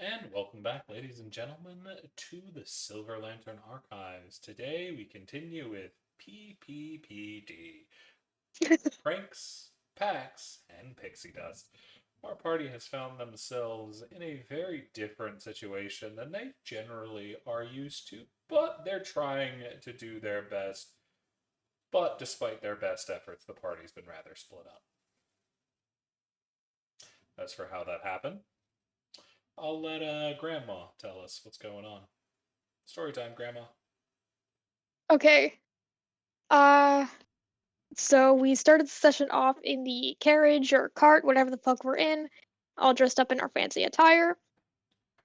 And welcome back, ladies and gentlemen, to the Silver Lantern Archives. Today we continue with PPPD Pranks, Packs, and Pixie Dust. Our party has found themselves in a very different situation than they generally are used to, but they're trying to do their best. But despite their best efforts, the party's been rather split up. As for how that happened, I'll let Grandma tell us what's going on. Story time, Grandma. Okay. Uh, so we started the session off in the carriage or cart, whatever the fuck we're in, all dressed up in our fancy attire.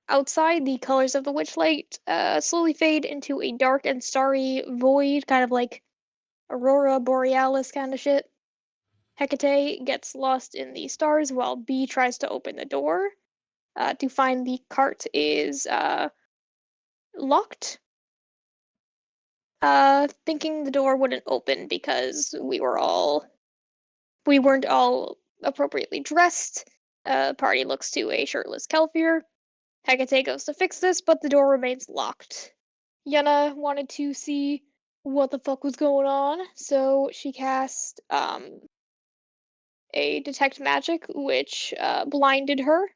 Outside, the colors of the witchlight slowly fade into a dark and starry void, kind of like Aurora Borealis kind of shit. Hecate gets lost in the stars while B tries to open the door. To find the cart is locked. Thinking the door wouldn't open because we weren't all appropriately dressed. Party looks to a shirtless Kelfier. Hecate goes to fix this, but the door remains locked. Yenna wanted to see what the fuck was going on, so she cast a detect magic, which blinded her.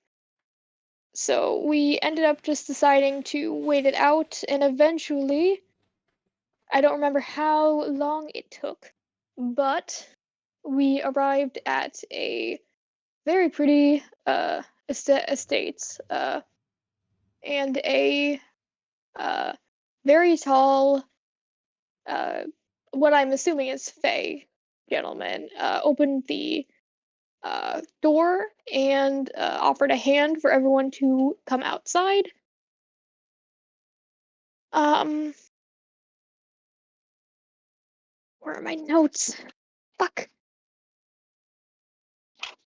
So we ended up just deciding to wait it out, and eventually, I don't remember how long it took, but we arrived at a very pretty estates and a uh, very tall, uh, what I'm assuming is Fey gentleman opened the door and offered a hand for everyone to come outside. Um, where are my notes? Fuck.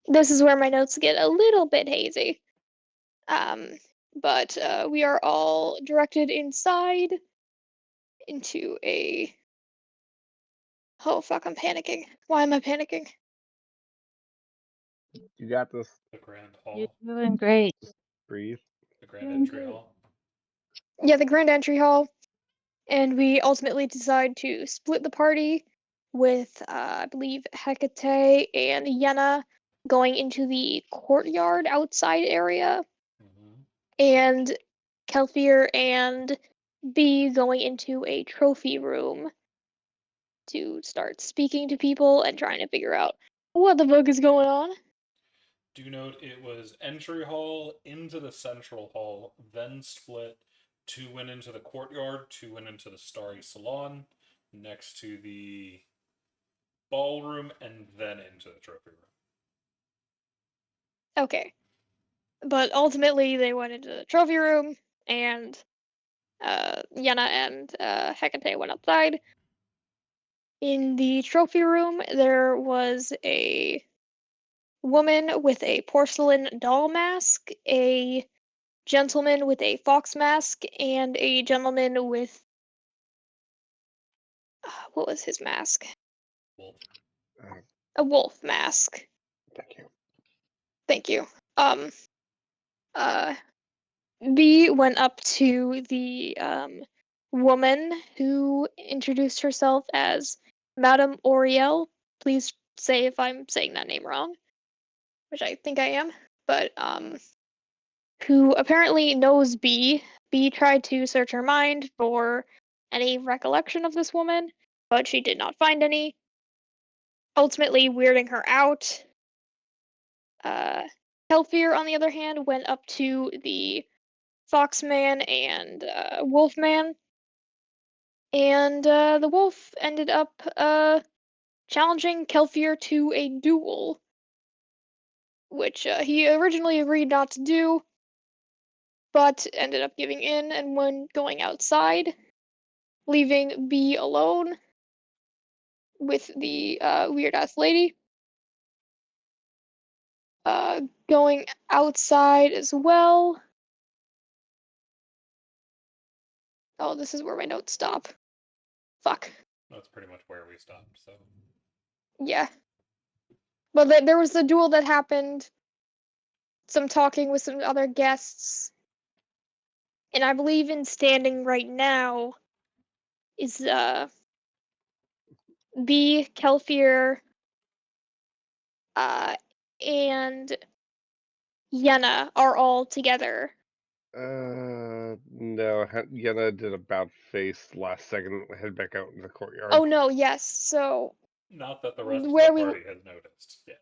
This is where my notes get a little bit hazy. Um, but we are all directed inside into a. Oh fuck, I'm panicking. Why am I panicking? You got this. The Grand You're Hall. doing great. Breathe. The Grand Doing Entry great. Hall. Yeah, the Grand Entry Hall. And we ultimately decide to split the party with, I believe, Hecate and Yenna going into the courtyard outside area, Mm-hmm. and Kelfier and B going into a trophy room to start speaking to people and trying to figure out what the fuck is going on. Do note it was Entry Hall into the Central Hall, then split. Two went into the courtyard, two went into the Starry Salon, next to the ballroom, and then into the trophy room. Okay. But ultimately, they went into the trophy room, and Yenna and Hecate went outside. In the trophy room, there was a woman with a porcelain doll mask, a gentleman with a fox mask, and a gentleman with what was his mask? Wolf. Uh, A wolf mask. Thank you. Thank you. Um, uh, B went up to the woman who introduced herself as Madame Oriel. Please say if I'm saying that name wrong, which I think I am. But who apparently knows B. B tried to search her mind for any recollection of this woman, but she did not find any, ultimately weirding her out. Uh, Kelfier, on the other hand, went up to the Foxman and Wolfman, and the wolf ended up challenging Kelfier to a duel, which he originally agreed not to do, but ended up giving in and when going outside, leaving B alone with the weird ass lady. Going outside as well. Oh, this is where my notes stop. Fuck. That's pretty much where we stopped, so. Yeah. But there was the duel that happened, some talking with some other guests, And I believe in standing right now is B, Kelfir, uh, and Yenna are all together. No, Yenna did about face last second, head back out in the courtyard. Oh no, yes. So Not that the rest of where the we party has noticed. Yeah.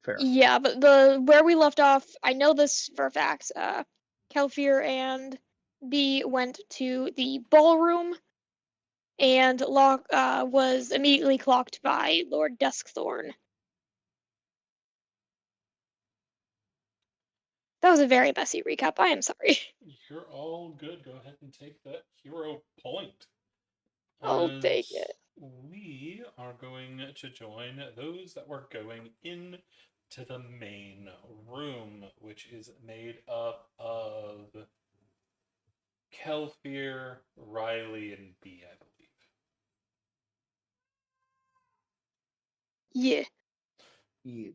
Fair. yeah, but the where we left off, I know this for a fact. Kelfir and B went to the ballroom and was immediately clocked by Lord Duskthorn. That was a very messy recap. I am sorry. You're all good. Go ahead and take that hero point. Oh, thank As it. we are going to join those that were going in to the main room, which is made up of Kelfir, Riley, and B, I believe. Yeah. Yeah.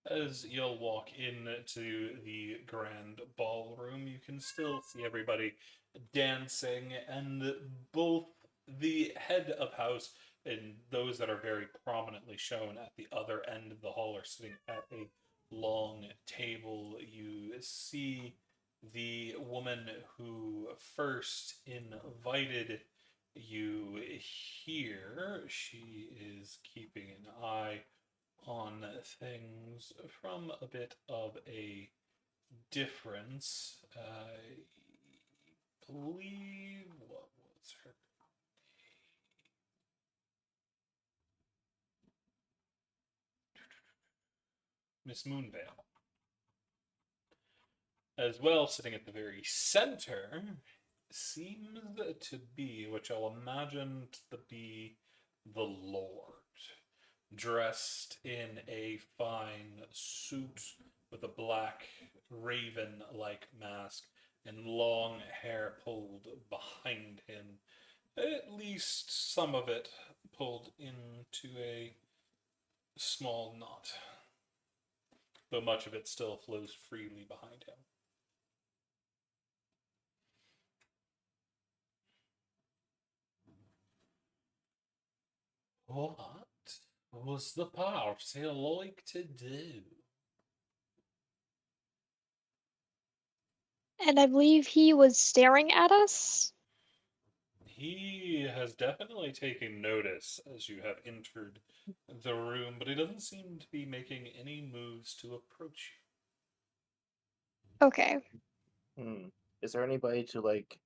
As you'll walk into the grand ballroom, you can still see everybody dancing, and both the head of house and those that are very prominently shown at the other end of the hall are sitting at a long table. You see the woman who first invited you here. She is keeping an eye on things from a bit of a difference. I believe, what was her name? Miss Moonvale. As well, sitting at the very center seems to be, which I'll imagine to be, the Lord, dressed in a fine suit with a black raven like mask and long hair pulled behind him. At least some of it pulled into a small knot, though much of it still flows freely behind him. What was the party like to do? And I believe he was staring at us. He has definitely taken notice as you have entered the room, but he doesn't seem to be making any moves to approach Okay. Is there anybody to like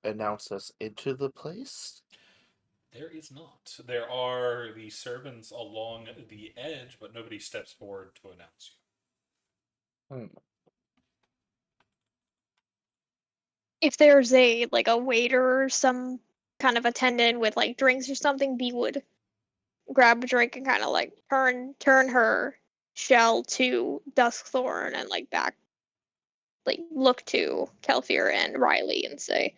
announce us into the place? you. There is not. There are the servants along the edge, but nobody steps forward to announce you. Hmm. If there's a waiter or some kind of attendant with like drinks or something, B would grab a drink and kind of like turn her shell to Duskthorn and look to Kelfir and Riley and say,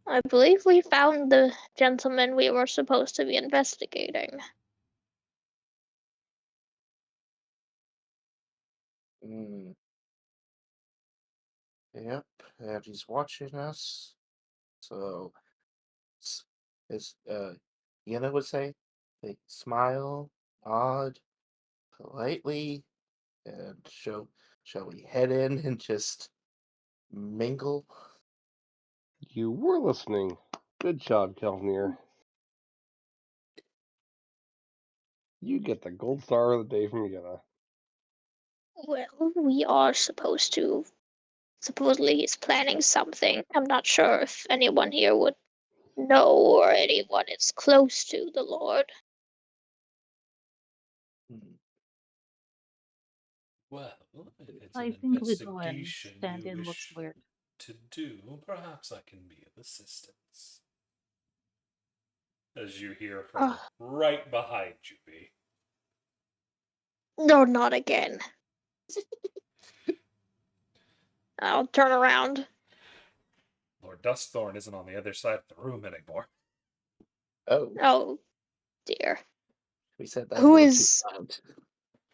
I believe we found the gentleman we were supposed to be investigating. Hmm. Yep, and he's watching us. So, as Yenna would say, they smile, nod politely, and shall we head in and just mingle? You were listening. Good job, Kelvnir. You get the gold star of the day from Yenna. Well, we are supposed to. Supposedly he's planning something. I'm not sure if anyone here would know or anyone is close to the Lord. Hmm. Well, if it's I an think we go and investigation stand you in what's wish weird. to do, perhaps I can be of assistance. As you hear from Ugh, right behind you, B. no, not again. I'll turn around. Lord Dustthorn isn't on the other side of the room anymore. Oh, Oh dear. we said that a Who little too is loud.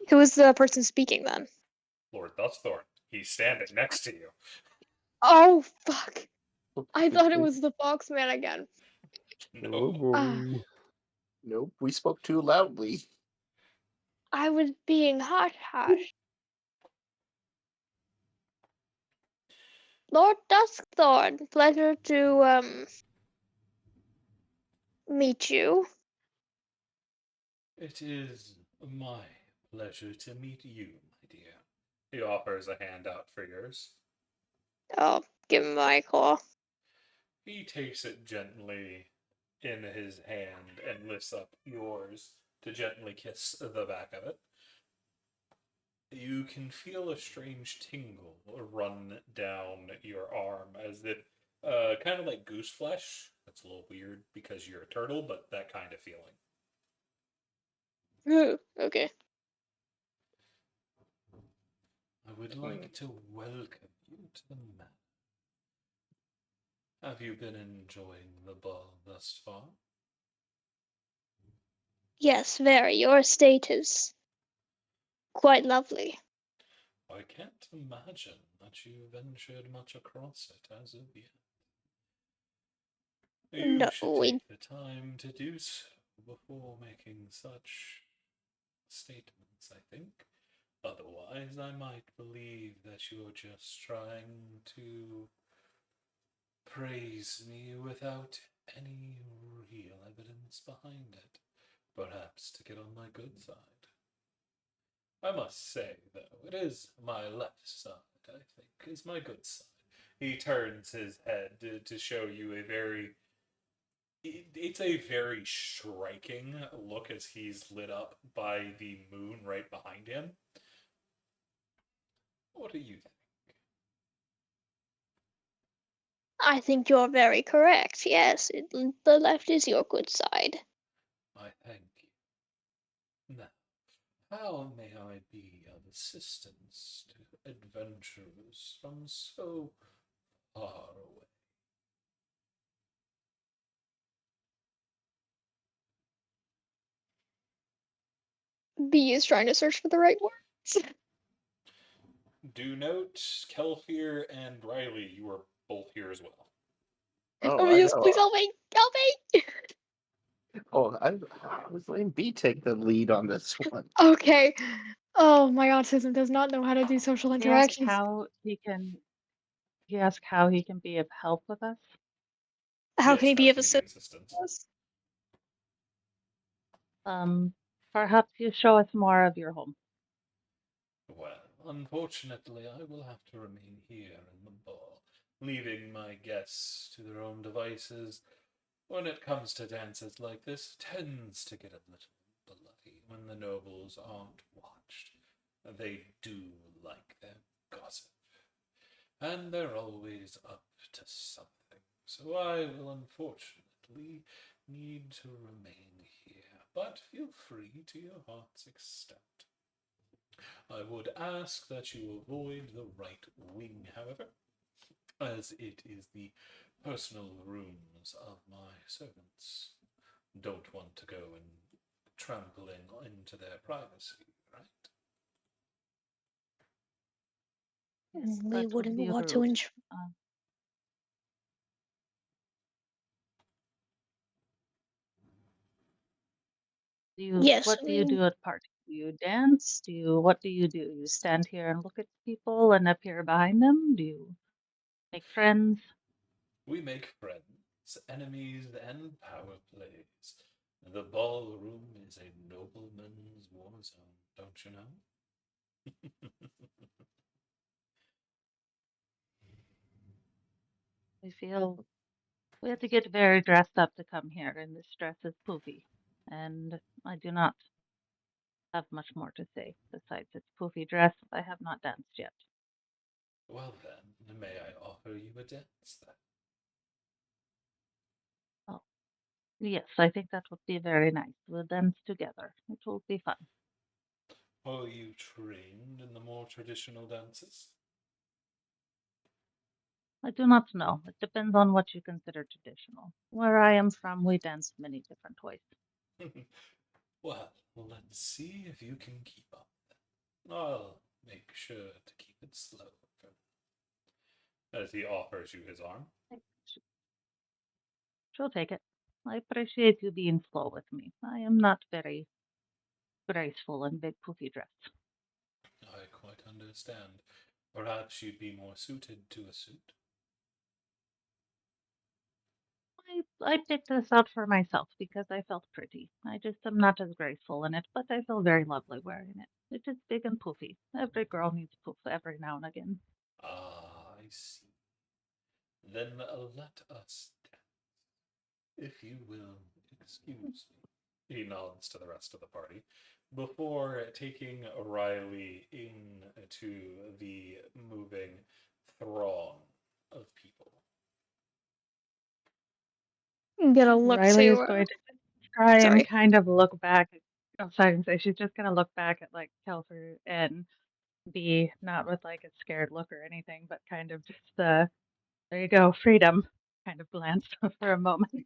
who is the person speaking then? Lord Dustthorn, He's standing next to you. Oh, fuck. I We- thought it we- was the Foxman again. Oh No. boy. Nope, we spoke too loudly. I was being hush-hush. Lord Duskthorn, pleasure to, meet you. It is my pleasure to meet you, my dear. He offers a hand out for yours. Oh, give him my claw. He takes it gently in his hand and lifts up yours to gently kiss the back of it. You can feel a strange tingle run down your arm as if, kind of like goose flesh. That's a little weird because you're a turtle, but that kind of feeling. Okay. I would like to welcome you to the manor. Have you been enjoying the ball thus far? Yes, very. Your estate is quite lovely. I can't imagine that you ventured much across it as of yet. You No, should take the time to do so before making such statements, I think. Otherwise, I might believe that you're just trying to praise me without any real evidence behind it. Perhaps to get on my good side. I must say, though, it is my left side, I think, is my good side. He turns his head to show you a very. It's a very striking look as he's lit up by the moon right behind him. What do you think? I think you're very correct. Yes, the left is your good side. I thank you. Now, how may I be of assistance to adventurers from so far away? B is trying to search for the right words. Do note, Kelfir and Riley, you are both here as well. Oh, I Yes, know. please help me! Help me! Oh, I was letting B take the lead on this one. Okay. Oh, my autism does not know how to do social He asked interactions. how he can be of help with us. How can he be of can you be assistance? assistance? Perhaps you show us more of your home. Well, unfortunately, I will have to remain here in the ball, leaving my guests to their own devices. When it comes to dances like this, it tends to get a little bloody when the nobles aren't watched. They do like their gossip, and they're always up to something. So I will unfortunately need to remain here, but feel free to your heart's extent. I would ask that you avoid the right wing, however, as it is the personal rooms of my servants. Don't want to go and trampling into their privacy, right? Yes, We that would wouldn't be want to rude. Uh, Yes, what do you do at parties? Do you dance? What do? You stand here and look at people and appear behind them? Do you make friends? We make friends, enemies, and power plays. The ballroom is a nobleman's war zone, don't you know? I feel we have to get very dressed up to come here, and this dress is poofy. And I do not have much more to say besides its poofy dress. I have not danced yet. Well then, may I offer you a dance then? Oh, yes, I think that would be very nice. We'll dance together. It will be fun. Are you trained in the more traditional dances? I do not know. It depends on what you consider traditional. Where I am from, we dance many different ways. Well, let's see if you can keep up. I'll make sure to keep it slow. as he offers you his arm. She'll take it. I appreciate you being slow with me. I am not very graceful in big poofy dress. I quite understand. Perhaps you'd be more suited to a suit. I picked this out for myself because I felt pretty. I just am not as graceful in it, but I feel very lovely wearing it. It is big and poofy. Every girl needs poof every now and again. Ah, I see. Then let us dance. If you will excuse me. He nods to the rest of the party before taking Riley into the moving throng of people. I'm gonna look Riley to. is going to try and Sorry. kind of look back. Oh, sorry, say she's just gonna look back at like Kelfer and be not with like a scared look or anything, but kind of just there you go, freedom. Kind of glance for a moment.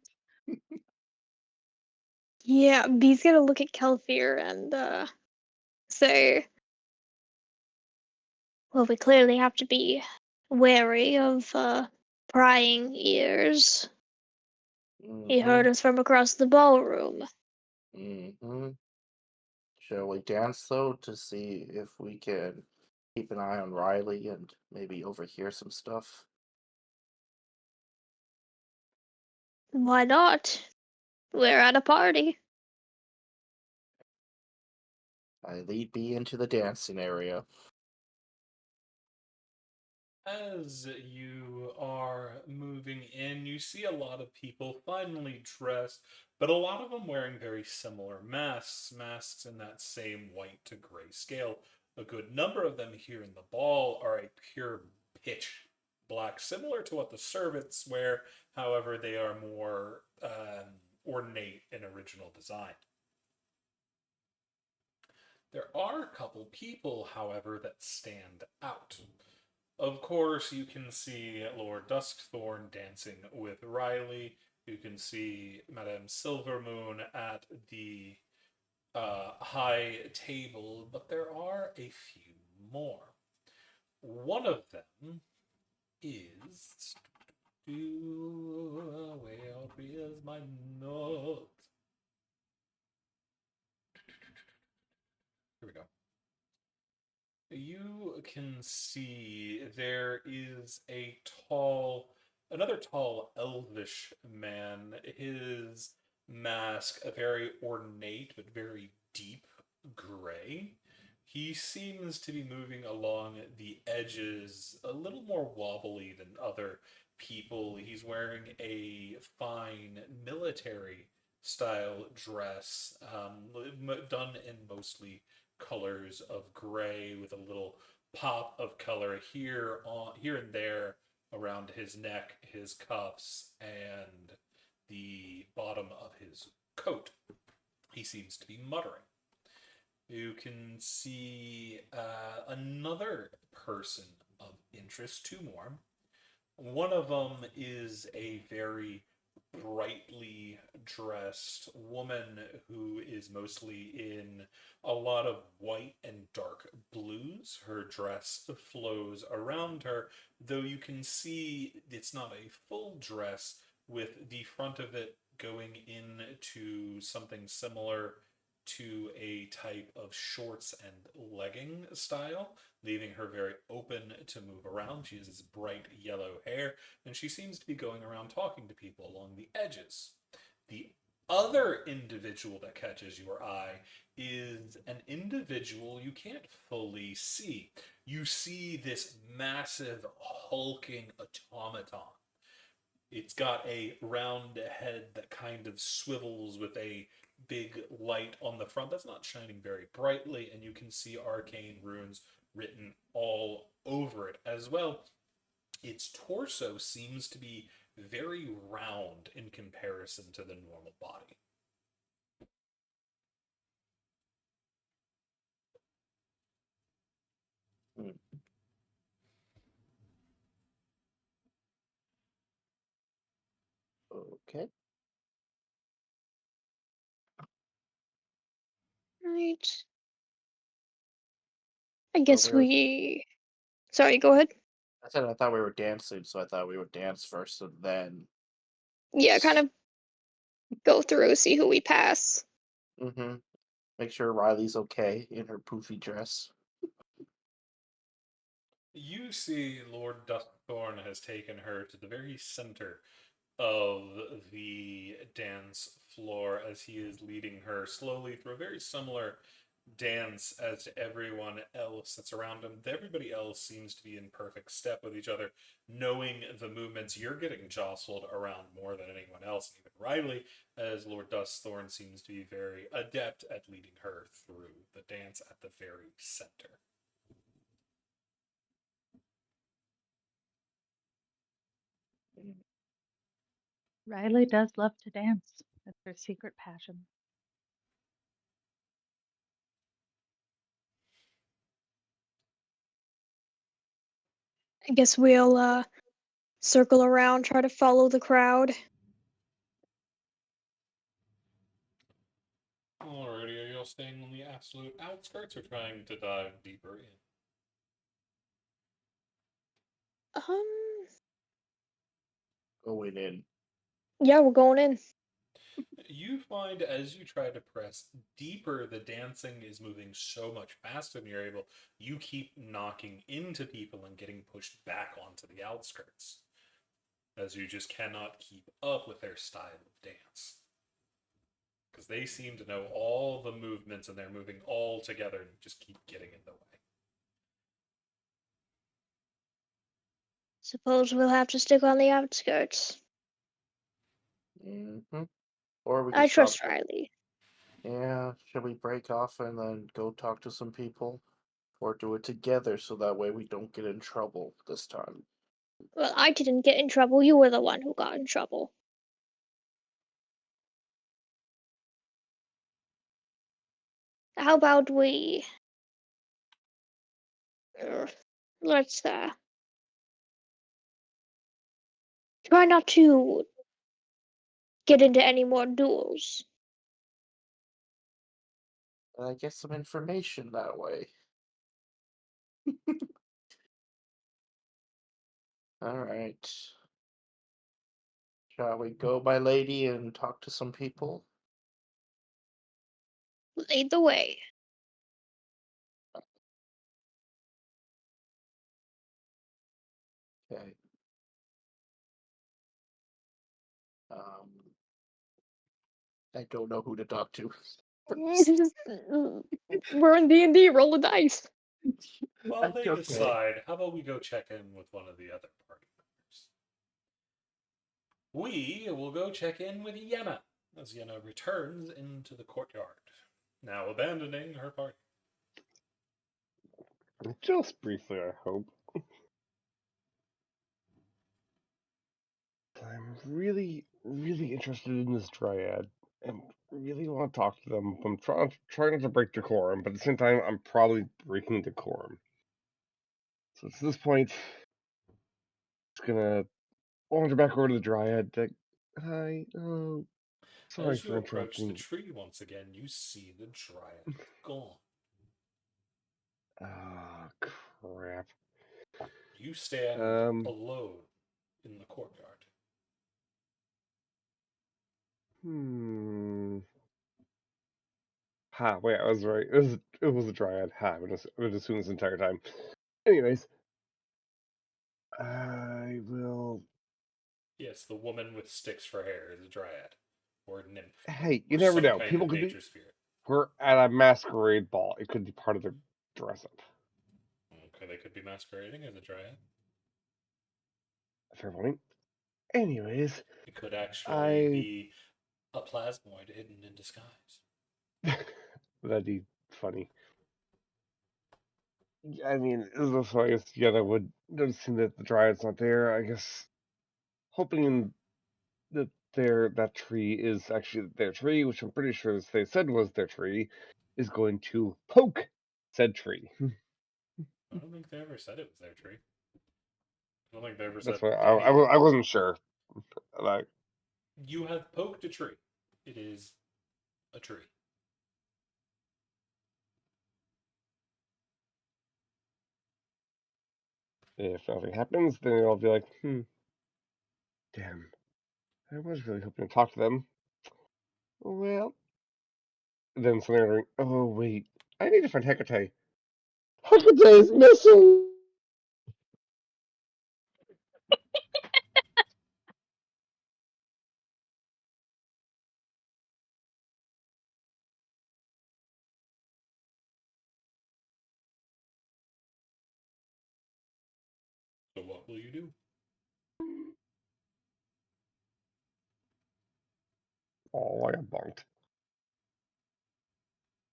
Yeah, B's gonna look at Kelfir and say, well, we clearly have to be wary of prying ears. He Mm-hmm. heard us from across the ballroom. Mm-hmm. Shall we dance though to see if we can keep an eye on Riley and maybe overhear some stuff? Why not? We're at a party. I lead B into the dancing area. As you are moving in, you see a lot of people finely dressed, but a lot of them wearing very similar masks in that same white to gray scale. A good number of them here in the ball are a pure pitch black, similar to what the servants wear, however, they are more ornate in original design. There are a couple people, however, that stand out. Of course, you can see Lord Duskthorn dancing with Riley. You can see Madame Silvermoon at the high table, but there are a few more. One of them is. Where is my note? Here we go. You can see there is another tall elvish man. His mask, a very ornate but very deep gray. He seems to be moving along the edges a little more wobbly than other people. He's wearing a fine military style dress, done in mostly colors of gray with a little pop of color here and there around his neck, his cuffs, and the bottom of his coat. He seems to be muttering. You can see another person of interest, two more. One of them is a very brightly dressed woman who is mostly in a lot of white and dark blues. Her dress flows around her, though you can see it's not a full dress, with the front of it going into something similar to a type of shorts and legging style, leaving her very open to move around. She has this bright yellow hair, and she seems to be going around talking to people along the edges. The other individual that catches your eye is an individual you can't fully see. You see this massive, hulking automaton. It's got a round head that kind of swivels with a big light on the front that's not shining very brightly, and you can see arcane runes written all over it as well. Its torso seems to be very round in comparison to the normal body. Hmm. Okay. Right. I So guess we're we. Sorry, go ahead. I said I thought we were dancing, so I thought we would dance first and then. Yeah, kind of go through, see who we pass. Mm-hmm. Make sure Riley's okay in her poofy dress. You see Lord Duskthorn has taken her to the very center of the dance floor as he is leading her slowly through a very similar dance as to everyone else that's around him. Everybody else seems to be in perfect step with each other, knowing the movements. You're getting jostled around more than anyone else, and even Riley, as Lord Dustthorn seems to be very adept at leading her through the dance at the very center. Riley does love to dance. That's her secret passion. I guess we'll circle around, try to follow the crowd. Alrighty, are you all staying on the absolute outskirts or trying to dive deeper in? Um, Going in. yeah, we're going in. You find as you try to press deeper, the dancing is moving so much faster than you're able. You keep knocking into people and getting pushed back onto the outskirts, as you just cannot keep up with their style of dance. Because they seem to know all the movements and they're moving all together and you just keep getting in the way. Suppose we'll have to stick on the outskirts. Mm-hmm. Or we can I stop. trust Riley. Yeah, should we break off and then go talk to some people? Or do it together so that way we don't get in trouble this time? Well, I didn't get in trouble. You were the one who got in trouble. How about we... let's try not to get into any more duels. I get some information that way. Alright. Shall we go, my lady, and talk to some people? Lead the way. Okay. Um, I don't know who to talk to. We're in D&D. Roll the dice. While they Okay. decide, how about we go check in with one of the other party members? We will go check in with Yenna, as Yenna returns into the courtyard, now abandoning her party. Just briefly, I hope. I'm really, really interested in this dryad and really want to talk to them. I'm trying not to break decorum, but at the same time, I'm probably breaking decorum. So at this point, it's gonna wander back over to the dryad. Like, hi, oh, sorry As you for approach the interrupting. tree once again, you see the dryad gone. Ah, crap. You stand Um, alone in the courtyard. hmm. Ha, wait, I was right. It was a dryad. Ha, I've been assuming this entire time. Anyways, I will. Yes, the woman with sticks for hair is a dryad, or a nymph, Hey, you or never some know. kind People of could be. nature spirit. We're at a masquerade ball. It could be part of their dress up. Okay, they could be masquerading as a dryad. Fair point. Anyways, It could actually I. be a plasmoid hidden in disguise. That'd be funny. I mean, so I guess Yenna would noticing that the dryad's not there. I guess hoping that that tree is actually their tree, which I'm pretty sure they said was their tree, is going to poke said tree. I don't think they ever said it was their tree. I don't think they ever said That's why any. I wasn't sure. Like, You have poked a tree. It is a tree. If nothing happens, then I'll be like, damn, I was really hoping to talk to them. Well, then suddenly remembering, oh wait, I need to find Hecate. Hecate is missing! So what will you do? Oh, I got bonked.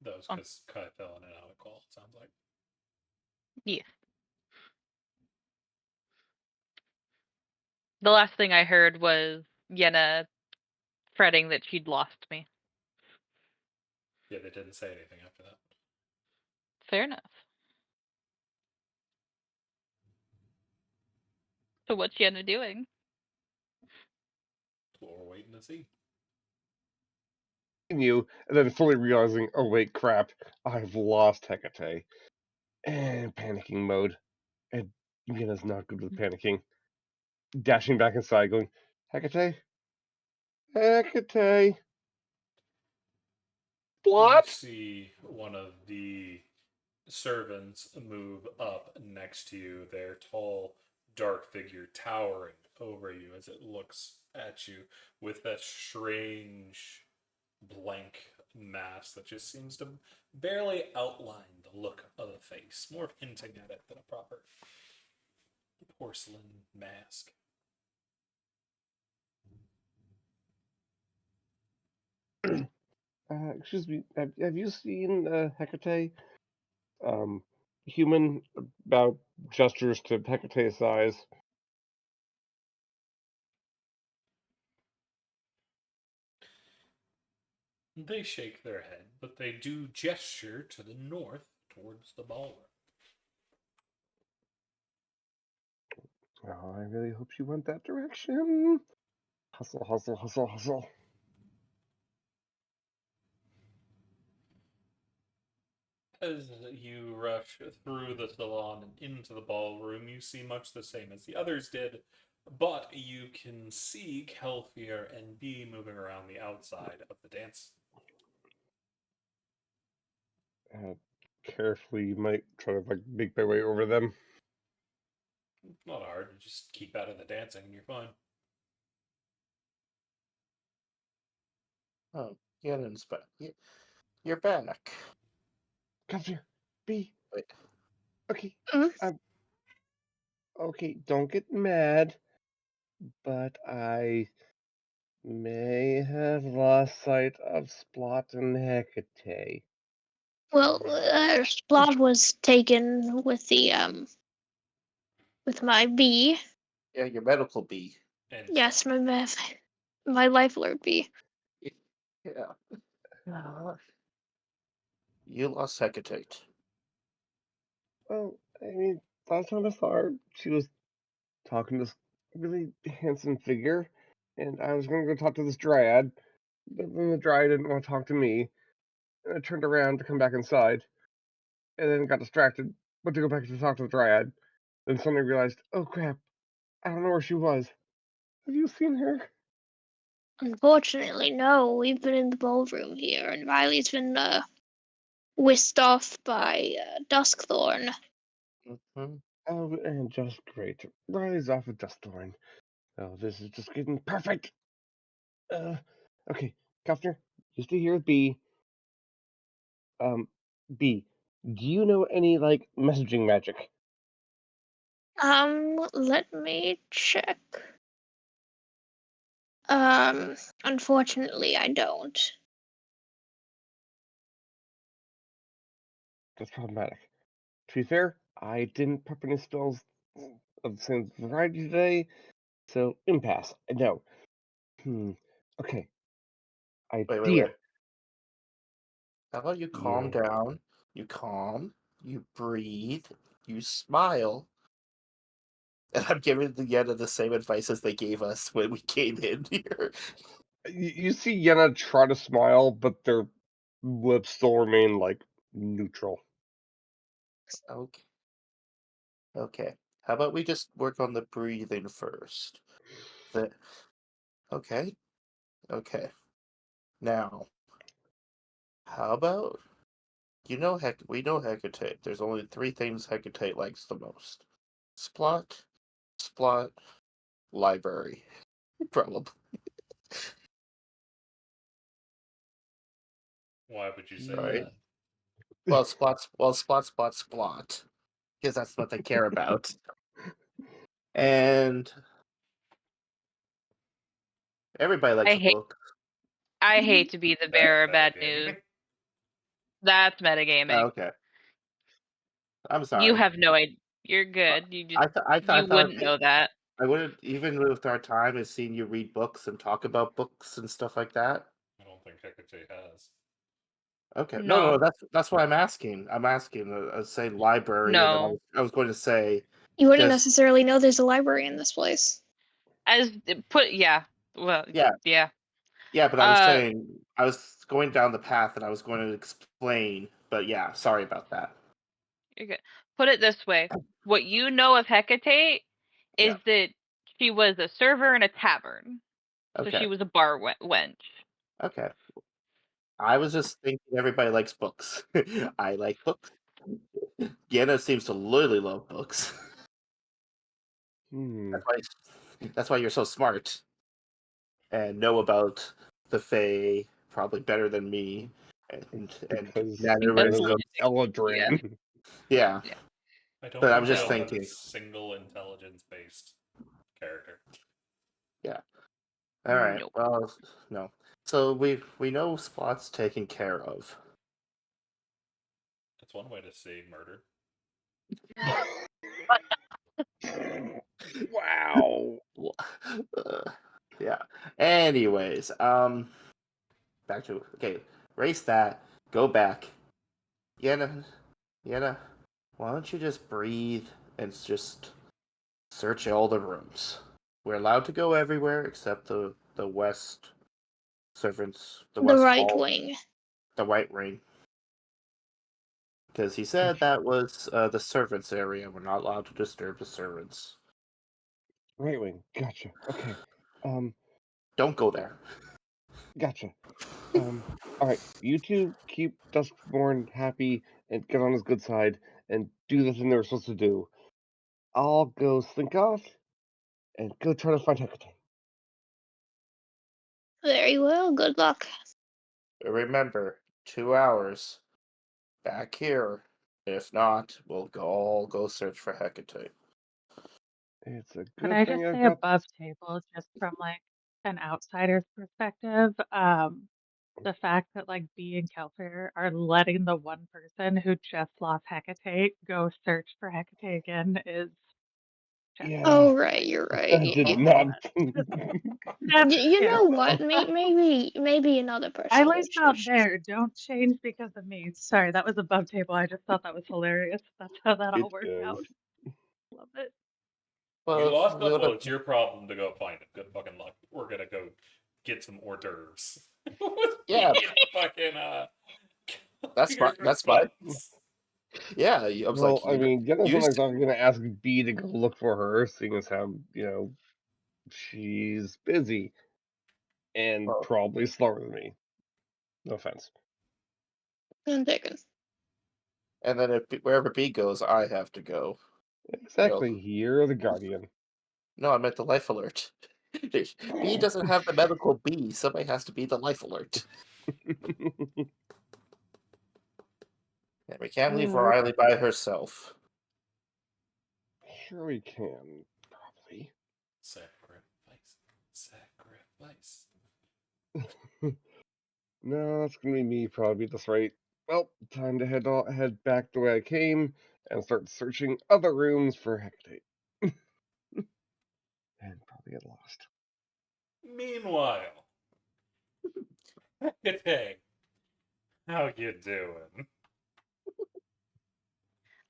That was because Kai fell in and out of call, it sounds like. Yeah. The last thing I heard was Yenna fretting that she'd lost me. Yeah, they didn't say anything after that. Fair enough. So what's Yenna doing? That's what we're waiting to see. You, and then fully realizing, oh wait, crap, I've lost Hecate. And panicking mode. And Yena's not good with panicking. Dashing back inside, going, Hecate? Hecate? You What? see one of the servants move up next to you, their tall, dark figure towering over you as it looks at you with that strange, blank mask that just seems to barely outline the look of the face, more of hinting at it than a proper porcelain mask. Excuse me, have you seen Hecate? Human, about gestures to Hecate's eyes. They shake their head, but they do gesture to the north towards the ballroom. Oh, I really hope she went that direction. Hustle, hustle, hustle, hustle. As you rush through the salon and into the ballroom, you see much the same as the others did, but you can see Kelfier and B moving around the outside of the dance. Carefully, you might try to like make my way over them. It's not hard, you just keep out of the dancing and you're fine. Oh, Yenna's back. You're back. Come here, B. Wait. Okay, Mm. okay, don't get mad, but I may have lost sight of Splot and Hecate. Well, Splot was taken with my bee. Yeah, your medical bee. And Yes, so, my life alert bee. Yeah. You lost Hecate. Well, I mean, that's not as hard. She was talking to this really handsome figure, and I was going to go talk to this dryad, but then the dryad didn't want to talk to me, and I turned around to come back inside, and then got distracted, went to go back to talk to the dryad, then suddenly realized, oh crap, I don't know where she was. Have you seen her? Unfortunately, no. We've been in the ballroom here, and Riley's been whisked off by Duskthorn. Mm-hmm. Oh, and just great. Riley's off with Dustthorn. Oh, this is just getting perfect. Uh, okay, Kufner, you stay here with B. B, do you know any like messaging magic? Let me check. Unfortunately, I don't. That's problematic. To be fair, I didn't prep any spells of the same variety today, so impasse. No. Okay. Wait. Idea. How about you calm Yeah. down? You calm, you breathe, you smile. And I'm giving the Yenna the same advice as they gave us when we came in here. You see Yenna try to smile, but their lips still remain like neutral. Okay. Okay. How about we just work on the breathing first? Okay. Okay. Now, how about we know Hecate. There's only 3 things Hecate likes the most: Splot, Splot, library. Probably. Why would you say Right. that? Well, Splot, because that's what they care about. And everybody likes I a hate book. I hate to be the That's bearer of bad metagaming. news. That's metagaming. Okay. I'm You sorry. have no idea. You're good. I You thought wouldn't know that. I wouldn't, even with our time, has seen you read books and talk about books and stuff like that. I don't think Hecate has. Okay, No. no, that's what I'm asking. I'm asking. I was saying library, and then No. I was going to say You wouldn't just necessarily know there's a library in this place. Well, yeah, yeah. yeah. But I was Uh, saying I was going down the path, and I was going to explain. But yeah, sorry about that. you're good. Put it this way: what you know of Hecate Yeah. is that she was a server in a tavern, so Okay. she was a bar wench. Okay. I was just thinking everybody likes books. I like books. Yenna seems to really love books. Hmm. That's why you're so smart and know about the Fae probably better than me and Because That's Yenna mannerisms. knows yeah, Eladrin. Yeah, yeah. I don't but I think was just Zelda's a thinking. single intelligence-based character. Yeah. All right. Nope. Well, no. So we know Spot's taken care of. That's one way to say murder. Wow. Uh, yeah. Anyways, back to okay. Erase that. Go back. Yenna, Yenna, why don't you just breathe and just search all the rooms? We're allowed to go everywhere except the west servants, the The west right hall, wing. the white ring, because he said that was the servants' area. We're not allowed to disturb the servants. Right wing. Gotcha. Okay. Don't go there. Gotcha. All right. You two keep Duskborn happy and get on his good side and do the thing they were supposed to do. I'll go slink off and go try to find Hecate. Very well. Good luck. Remember, 2 hours back here. If not, we'll all go search for Hecate. It's a Could good I just thing I've say got. above table, just from like an outsider's perspective, the fact that like B and Kelfair are letting the one person who just lost Hecate go search for Hecate again is just Yeah, Oh, right. You're right. that did awful. not. That's You know what? terrible. Maybe another person I will least out choose. there. Don't change because of me. Sorry, that was above table. I just thought that was hilarious. That's how that all It worked is. out. Love it. You Well, lost we that. would Well, have. it's your problem to go find him. Good fucking luck. We're gonna go get some hors d'oeuvres. Yeah, fucking that's fine. your That's fine. response. Yeah, I was Well, like, I mean, Jenna's not used. exactly going to ask B to go look for her, seeing as how, she's busy and Well, probably slower than me. No offense. I'm taken. and then if wherever B goes, I have to go. Exactly. You're the guardian. No, I meant the life alert. B doesn't have the medical B. Somebody has to be the life alert. And we can't leave Alright. Riley by herself. Sure we can. Probably. Sacrifice. Sacrifice. No, that's gonna be me probably at this rate. Well, time to head back the way I came and start searching other rooms for Hecate. And probably get lost. Meanwhile, Hecate, how you doing?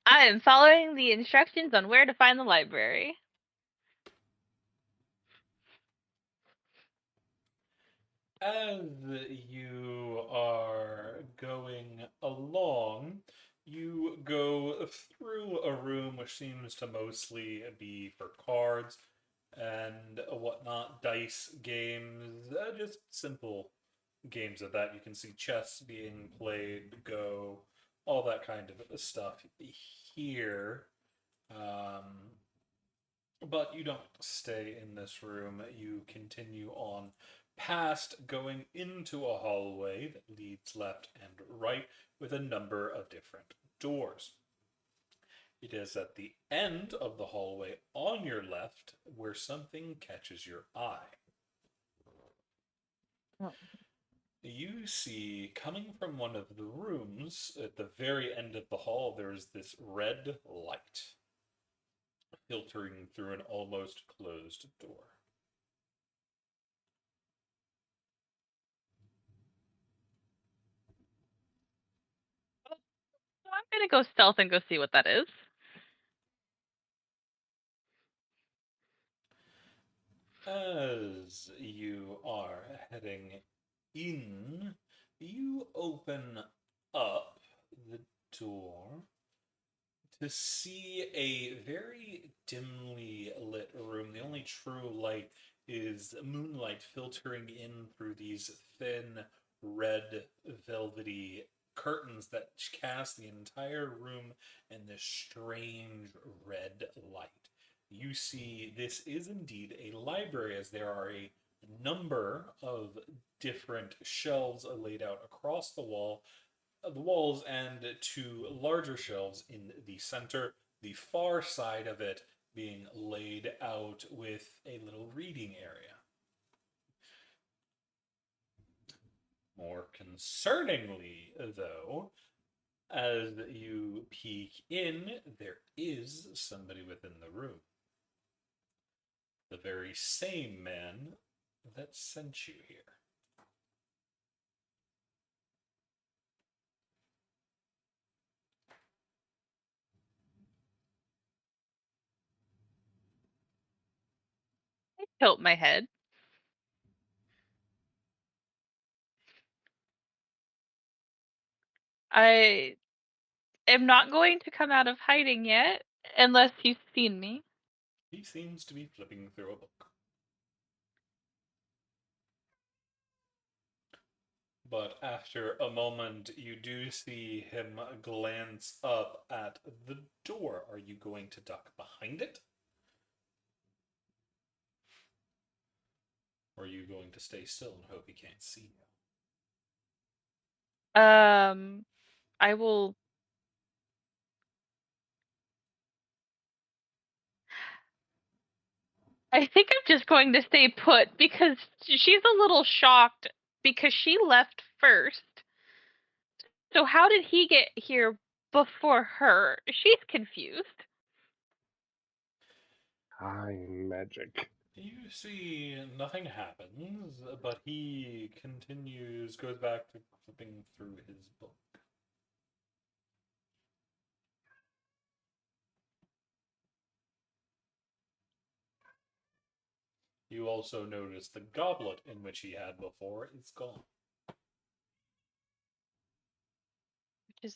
I am following the instructions on where to find the library. As you are going along, You go through a room which seems to mostly be for cards and whatnot, dice games, just simple games of that. You can see chess being played, Go, all that kind of stuff here. But you don't stay in this room. You continue on past, going into a hallway that leads left and right with a number of different doors. It is at the end of the hallway on your left where something catches your eye. Oh. You see, coming from one of the rooms at the very end of the hall, there is this red light filtering through an almost closed door. So I'm gonna go stealth and go see what that is. As you are heading in, you open up the door to see a very dimly lit room. The only true light is moonlight filtering in through these thin, red, velvety curtains that cast the entire room in this strange red light. You see, this is indeed a library, as there are a number of different shelves laid out across the walls and two larger shelves in the center, the far side of it being laid out with a little reading area. More concerningly, though, as you peek in, there is somebody within the room. The very same man that sent you here. I tilt my head. I am not going to come out of hiding yet, unless he's seen me. He seems to be flipping through a book. But after a moment, you do see him glance up at the door. Are you going to duck behind it? Or are you going to stay still and hope he can't see you? I will. I think I'm just going to stay put because she's a little shocked because she left first. So how did he get here before her? She's confused. Time magic. You see nothing happens, but he goes back to flipping through his book. You also notice the goblet in which he had before is gone. Which is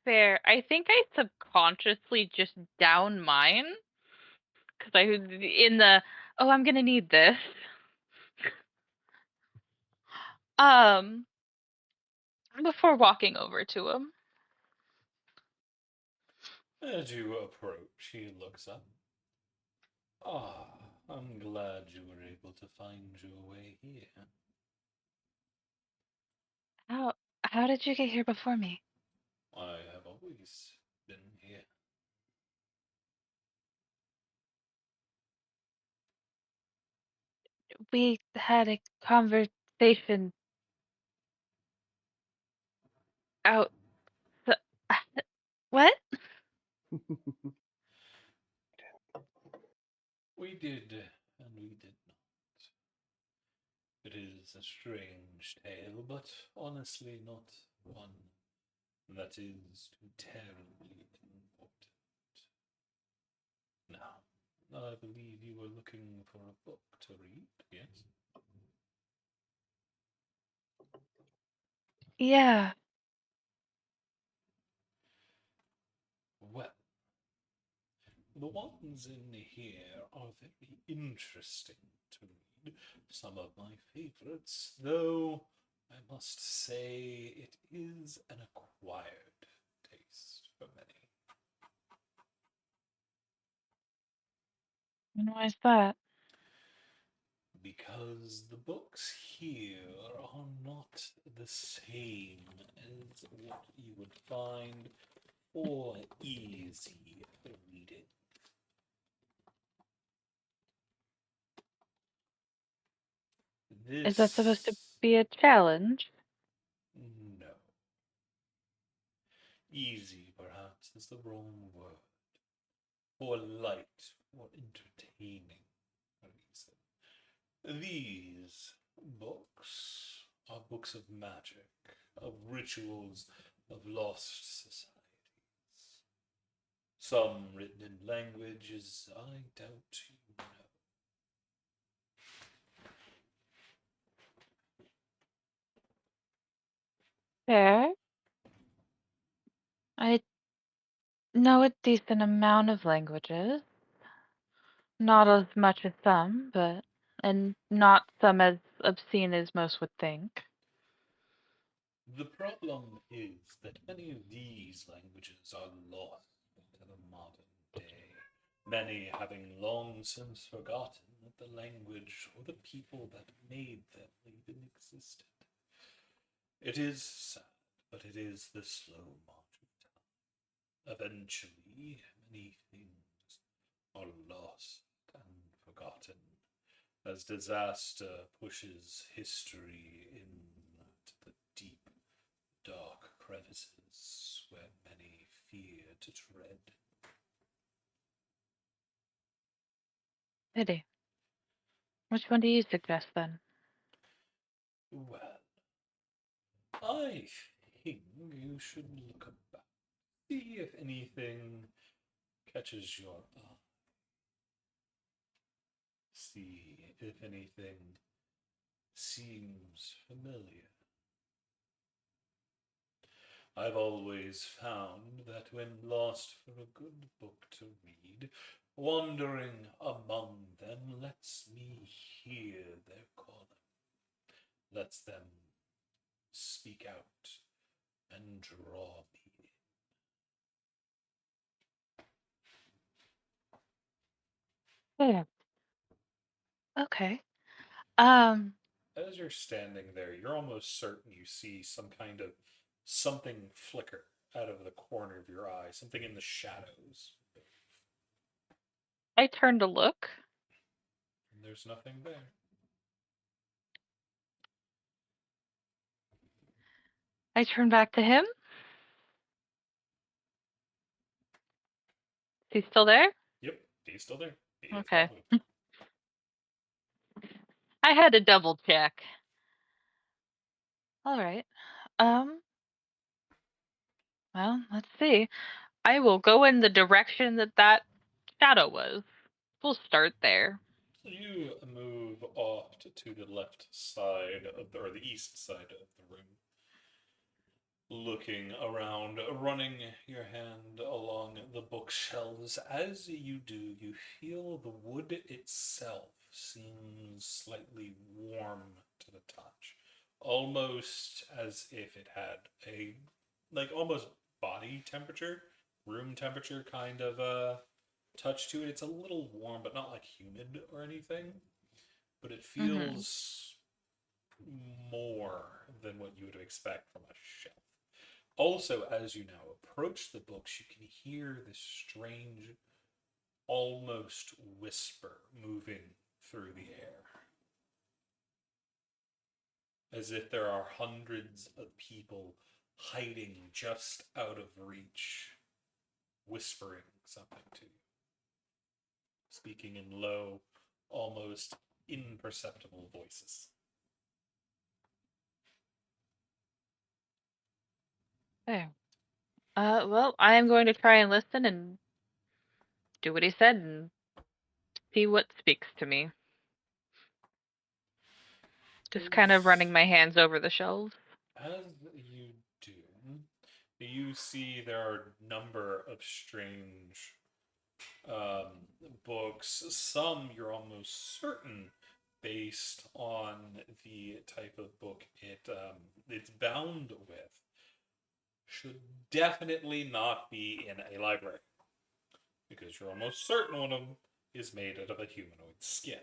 fair. I think I subconsciously just down mine because I'm gonna need this. Um, before walking over to him. As you approach, he looks up. Ah, I'm glad you were able to find your way here. How did you get here before me? I have always been here. We had a conversation out. The, what? We did, and we did not. It is a strange tale, but honestly not one that is too terribly important. Now, I believe you were looking for a book to read, yes? Yeah. the ones in here are very interesting to read. Some of my favorites, though I must say it is an acquired taste for many. And why is that? Because the books here are not the same as what you would find for easy reading. Is that supposed to This. be a challenge? No. Easy, perhaps, is the wrong word. For light or entertaining reason. These books are books of magic, of rituals, of lost societies. Some written in languages I doubt you know. Fair. I know a decent amount of languages. Not as much as some, and not some as obscene as most would think. The problem is that many of these languages are lost to the modern day, many having long since forgotten that the language or the people that made them even existed. It is sad, but it is the slow march of time. Eventually, many things are lost and forgotten as disaster pushes history into the deep, dark crevices where many fear to tread. Pity. Which one do you suggest then? Well, I think you should look about, see if anything catches your eye, see if anything seems familiar. I've always found that when lost for a good book to read, wandering among them lets me hear their calling, lets them speak out and draw me Yeah. Okay. Um, in. As you're standing there, you're almost certain you see some kind of something flicker out of the corner of your eye, something in the shadows. I turn to look. And there's nothing there. I turn back to him. Is he still there? Yep, he's still there. He has Okay. not moved. I had to double check. All right. Um, well, let's see. I will go in the direction that shadow was. We'll start there. So you move off to the left side of or the east side of the room, looking around, running your hand along the bookshelves. As you do, you feel the wood itself seems slightly warm to the touch, almost as if it had a like almost body temperature, room temperature kind of touch to it. It's a little warm, but not like humid or anything. But it Mm-hmm. feels more than what you would expect from a shelf. Also, as you now approach the books, you can hear this strange, almost whisper moving through the air. As if there are hundreds of people hiding just out of reach, whispering something to you, speaking in low, almost imperceptible voices. There. Well, I am going to try and listen and do what he said and see what speaks to me. Just kind of running my hands over the shelves. As you do, you see there are a number of strange books. Some you're almost certain, based on the type of book it's bound with, should definitely not be in a library because you're almost certain one of them is made out of a humanoid skin.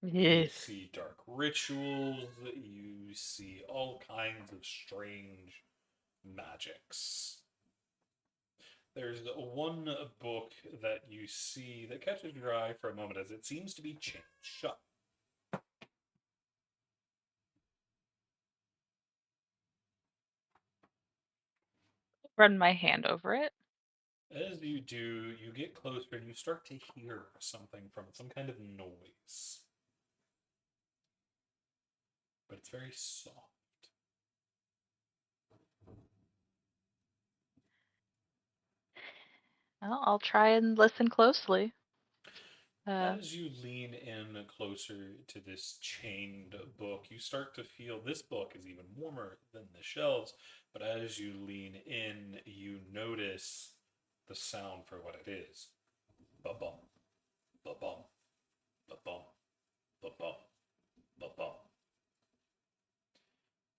You see dark rituals, you see all kinds of strange magics. There's one book that you see that catches your eye for a moment as it seems to be chained shut. Run my hand over it. As you do, you get closer and you start to hear something from it, some kind of noise. But it's very soft. Well, I'll try and listen closely. As you lean in closer to this chained book, you start to feel this book is even warmer than the shelves. But as you lean in, you notice the sound for what it is. Ba-bum, ba-bum, ba-bum, ba-bum, ba-bum.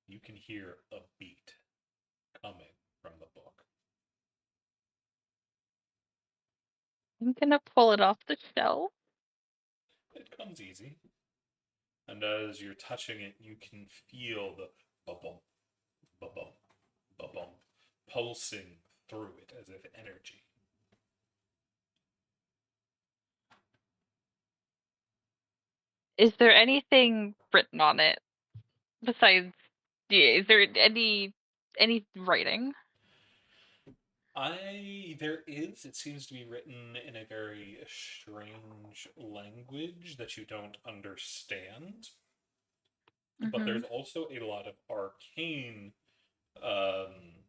You can hear a beat coming from the book. I'm gonna pull it off the shelf. It comes easy. And as you're touching it, you can feel the ba-bum, ba-bum, ba-bum pulsing through it as if energy. Is there anything written on it besides? Yeah, is there any writing? It seems to be written in a very strange language that you don't understand. But there's also a lot of arcane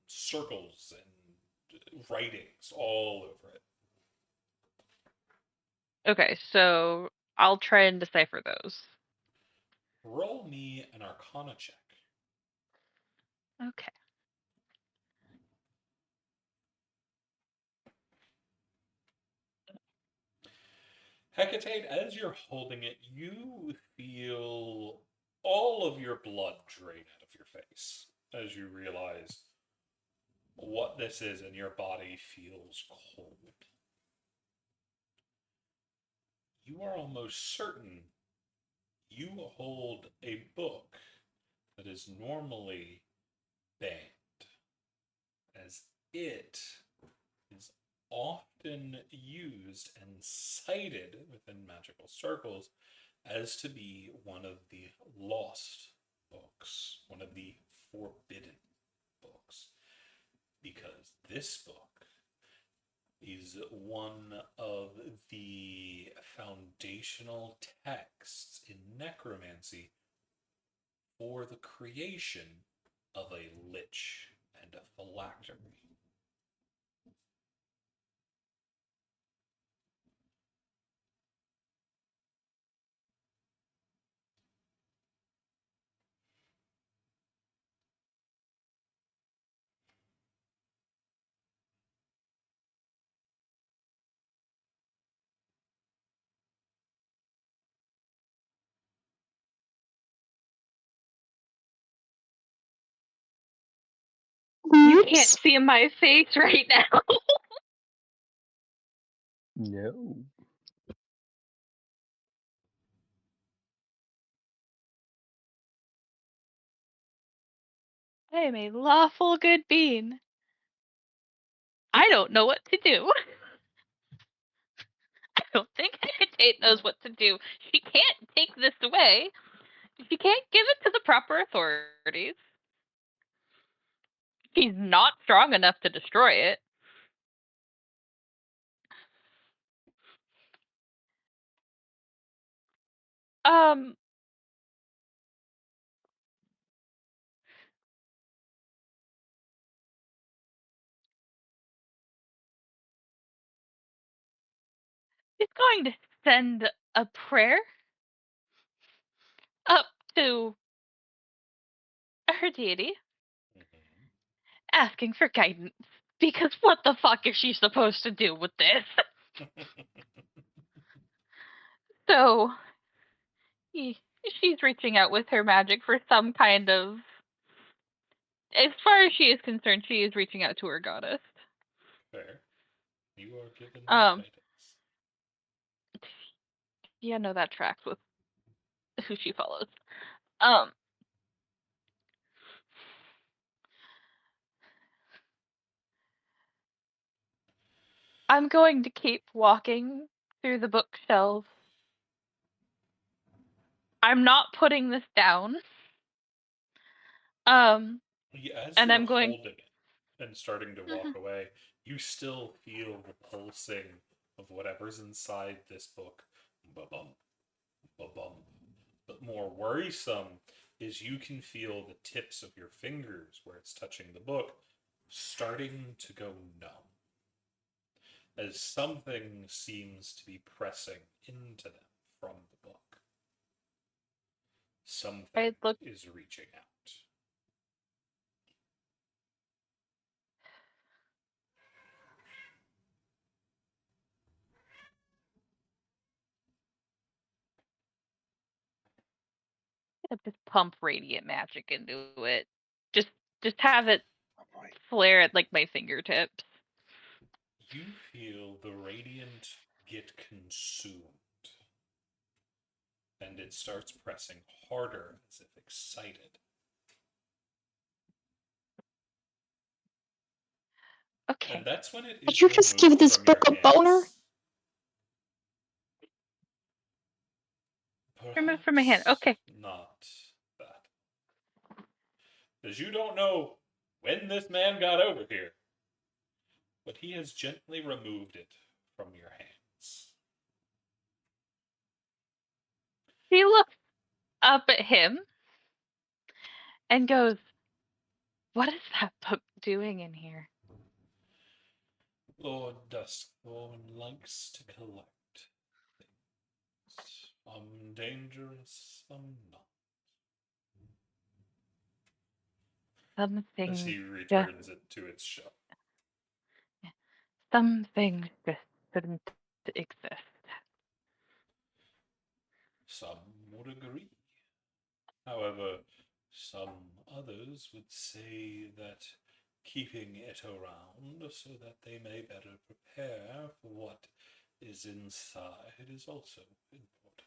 circles and writings all over it. Okay, so I'll try and decipher those. Roll me an Arcana check. Okay. Hecate, as you're holding it, you feel all of your blood drain out of your face as you realize what this is and your body feels cold. You are almost certain you hold a book that is normally banned, as it is often used and cited within magical circles as to be one of the lost books, one of the forbidden books, because this book is one of the foundational texts in necromancy for the creation of a lich and a phylactery. You can't see my face right now. No. I am a lawful good being. I don't know what to do. I don't think Hecate knows what to do. She can't take this away. She can't give it to the proper authorities. She's not strong enough to destroy it. Um, she's going to send a prayer up to her deity, Mhm. asking for guidance. Because what the fuck is she supposed to do with this? So, she's reaching out with her magic for some kind of. As far as she is concerned, she is reaching out to her goddess. Fair. You are given Um, guidance. Yeah, no, that tracks with who she follows. Um, I'm going to keep walking through the bookshelves. I'm not putting this down. As And you're I'm going. holding it and starting to walk away, you still feel the pulsing of whatever's inside this book. Ba-bum, ba-bum. But more worrisome is you can feel the tips of your fingers where it's touching the book starting to go numb. As something seems to be pressing into them from the book. Something I look. is reaching out. Just pump radiant magic into it. Just have it Oh boy. flare at like my fingertips. You feel the radiant get consumed. And it starts pressing harder as if excited. Okay. And that's when it Did is you just removed give this from your book a boner? hands. Remove from my hand. Okay. Not that. Because you don't know when this man got over here. But he has gently removed it from your hands. She looks up at him and goes, "What is that book doing in here?" Lord Duskthorn likes to collect things. Some dangerous, some not. Some As things he just, returns it to its shelf. some things just shouldn't exist. Some would agree. However, some others would say that keeping it around so that they may better prepare for what is inside is also important.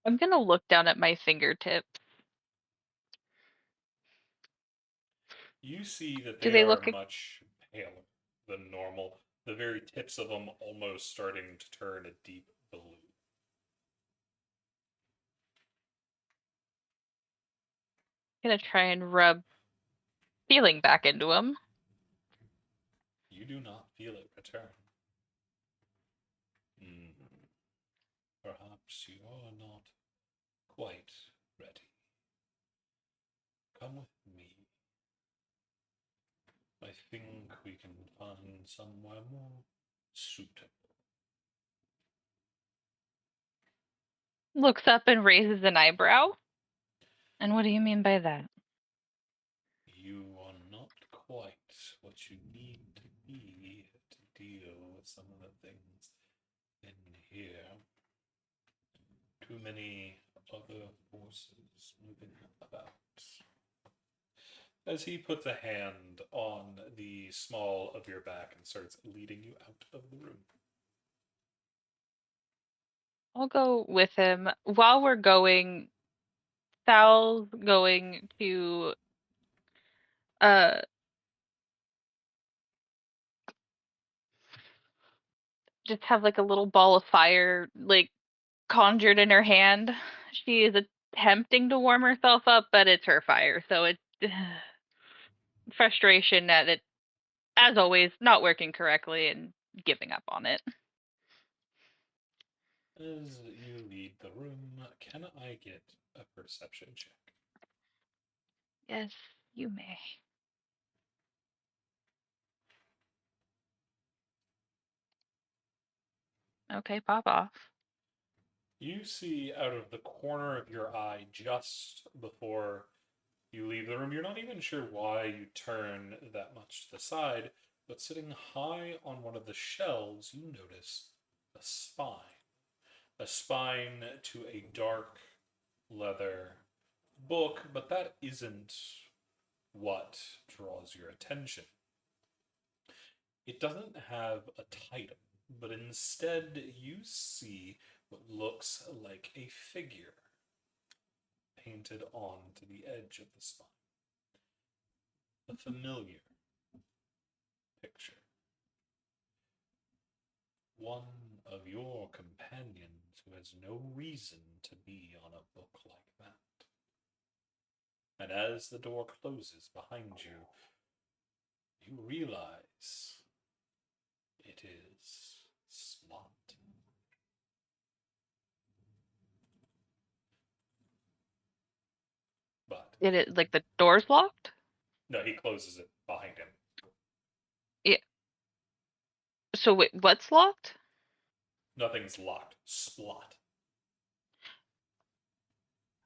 I'm gonna look down at my fingertips. You see that Do they they are look? much paler than normal, the very tips of them almost starting to turn a deep blue. Gonna try and rub feeling back into them. You do not feel it return. Perhaps you are not quite ready. Come with me. I think we can find somewhere more suitable. Looks up and raises an eyebrow. And what do you mean by that? You are not quite what you need to be to deal with some of the things in here. Too many other forces moving about. As he puts a hand on the small of your back and starts leading you out of the room. I'll go with him. While we're going, Sal's going to uh just have like a little ball of fire like conjured in her hand. She is attempting to warm herself up, but it's her fire, so it's frustration at it, as always, not working correctly and giving up on it. As you leave the room, can I get a perception check? Yes, you may. Okay, pop off. You see out of the corner of your eye just before you leave the room, you're not even sure why you turn that much to the side, but sitting high on one of the shelves, you notice a spine. A spine to a dark leather book, but that isn't what draws your attention. It doesn't have a title, but instead you see what looks like a figure painted onto the edge of the spine. A familiar picture. One of your companions who has no reason to be on a book like that. And as the door closes behind you, you realize it is Slot. But Did it like the door's locked? no, he closes it behind him. Yeah. So wait, what's locked? Nothing's locked. Splot.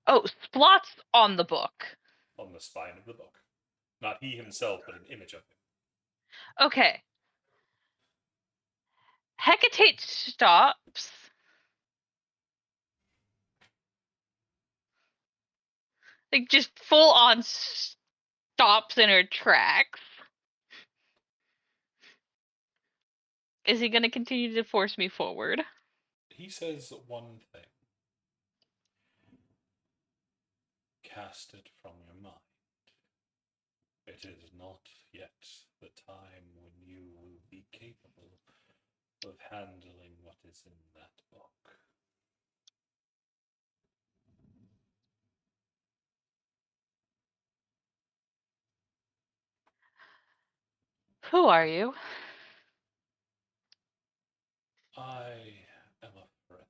Oh, Splot's on the book. On the spine of the book. Not he himself, but an image of him. Okay. Hecate stops. Like just full on stops in her tracks. Is he gonna continue to force me forward? He says one thing. Cast it from your mind. It is not yet the time when you will be capable of handling what is in that book. Who are you? I am a friend.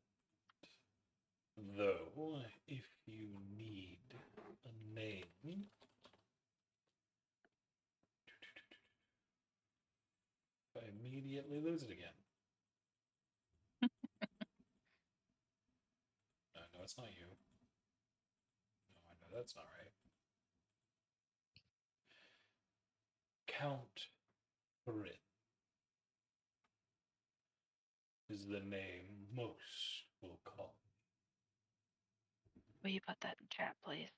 Though, if you need a name, I immediately lose it again. No, I know it's not you. No, I know that's not right. Count Rin is the name most will call. Will you put that in chat, please?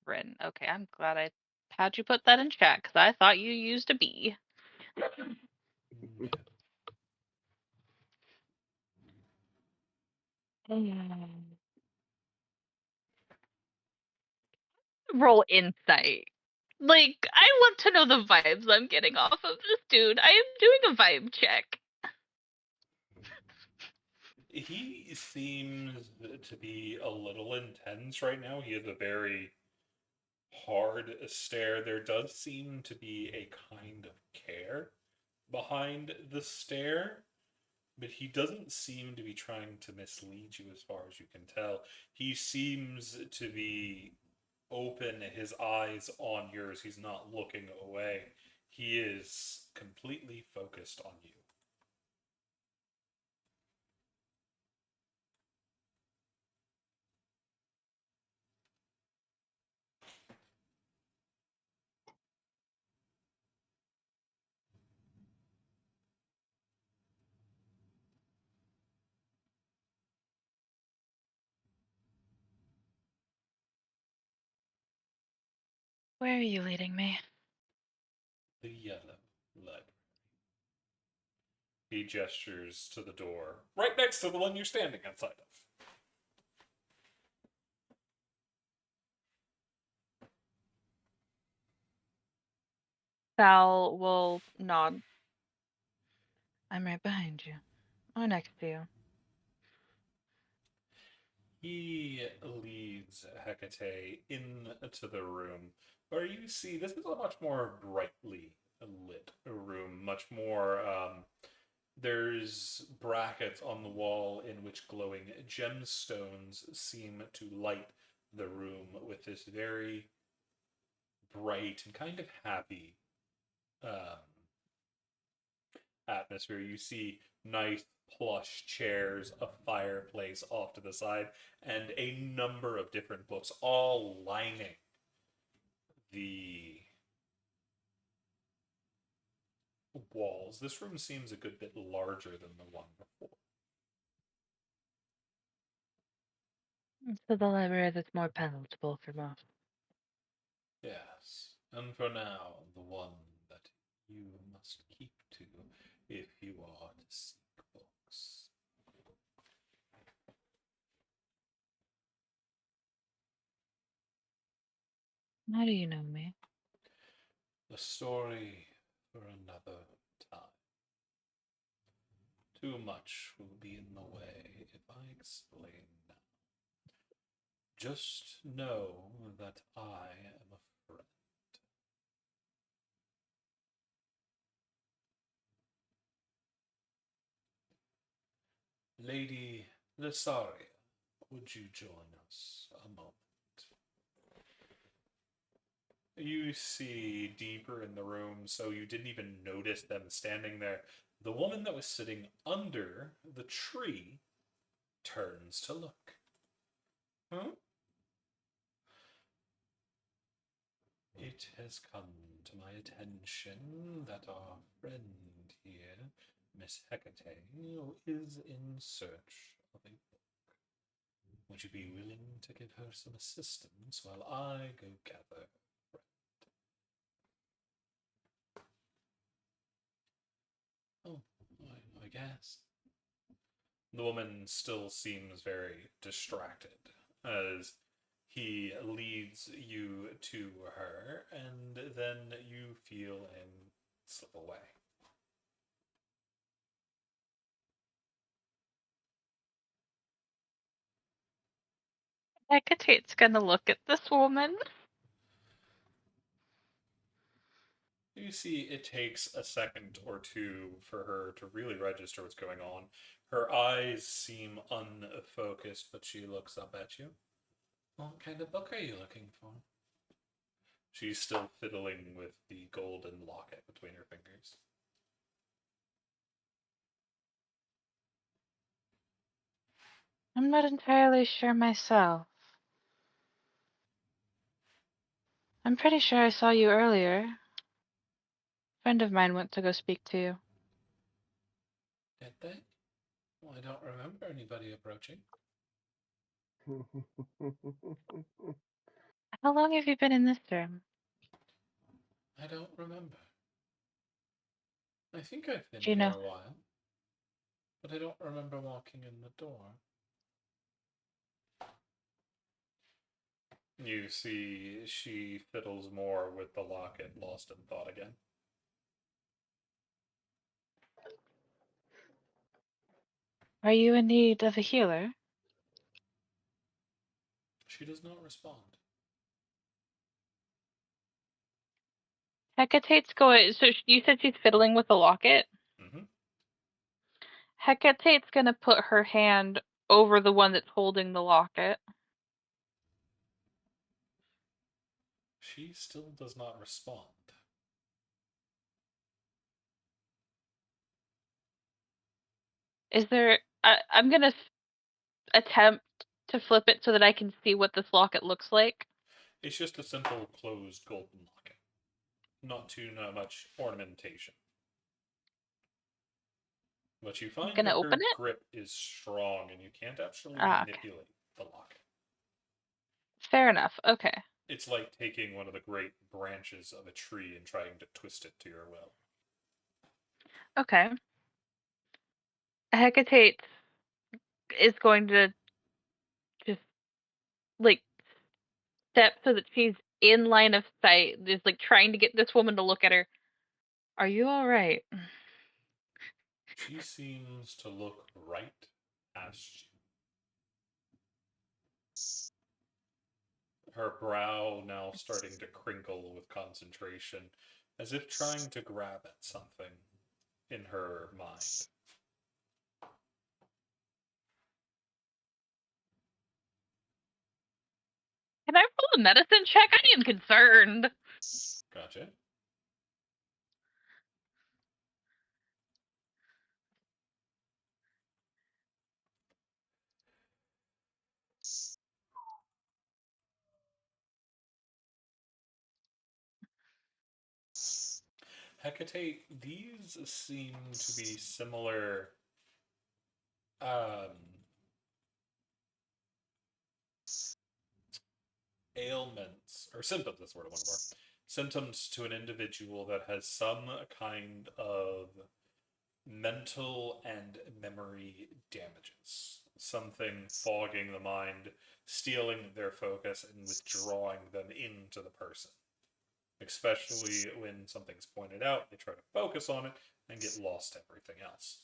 Rin. Okay, I'm glad I had you put that in chat because I thought you used a B. No. Roll insight. Like, I want to know the vibes I'm getting off of this dude. I am doing a vibe check. He seems to be a little intense right now. He has a very hard stare. There does seem to be a kind of care behind the stare, but he doesn't seem to be trying to mislead you as far as you can tell. He seems to be open, his eyes on yours. He's not looking away. He is completely focused on you. Where are you leading me? The yellow library. He gestures to the door, right next to the one you're standing outside of. Sal will nod. I'm right behind you. Or next to you. He leads Hecate into the room, where you see this is a much more brightly lit room, much more There's brackets on the wall in which glowing gemstones seem to light the room with this very bright and kind of happy um, atmosphere. You see nice plush chairs, a fireplace off to the side, and a number of different books all lining the walls. This room seems a good bit larger than the one before. So the library that's more palatable for most. Yes, and for now, the one that you must keep to if you are to seek books. How do you know me? A story for another time. Too much will be in the way if I explain now. Just know that I am a friend. Lady Lysaria, would you join us a moment? You see deeper in the room, so you didn't even notice them standing there. The woman that was sitting under the tree turns to look. Huh? It has come to my attention that our friend here, Miss Hecate, is in search of a book. Would you be willing to give her some assistance while I go gather? Oh, I guess. The woman still seems very distracted as he leads you to her, and then you feel him slip away. Hecate's gonna look at this woman. You see, it takes a second or two for her to really register what's going on. Her eyes seem unfocused, but she looks up at you. What kind of book are you looking for? She's still fiddling with the golden locket between her fingers. I'm not entirely sure myself. I'm pretty sure I saw you earlier. A friend of mine went to go speak to you. Did they? Well, I don't remember anybody approaching. How long have you been in this room? I don't remember. I think I've been Do you here know? a while, but I don't remember walking in the door. You see, she fiddles more with the locket, lost in thought again. Are you in need of a healer? She does not respond. Hecate's going. So you said she's fiddling with the locket. Mm-hmm. Hecate's gonna put her hand over the one that's holding the locket. She still does not respond. Is there? I'm gonna attempt to flip it so that I can see what this locket looks like. It's just a simple closed golden locket. Not too much ornamentation. But you I'm find gonna that her open it. grip is strong and you can't actually Ah, okay. manipulate the locket. Fair enough. Okay. It's like taking one of the great branches of a tree and trying to twist it to your will. Okay. Hecate is going to just like step so that she's in line of sight, just like trying to get this woman to look at her. Are you all right? She seems to look right past you. Her brow now starting to crinkle with concentration, as if trying to grab at something in her mind. a medicine check? I am concerned. Gotcha. Hecate, these seem to be similar um, ailments, or symptoms, that's the word I want for. Symptoms to an individual that has some kind of mental and memory damages. Something fogging the mind, stealing their focus, and withdrawing them into the person. Especially when something's pointed out, they try to focus on it and get lost to everything else.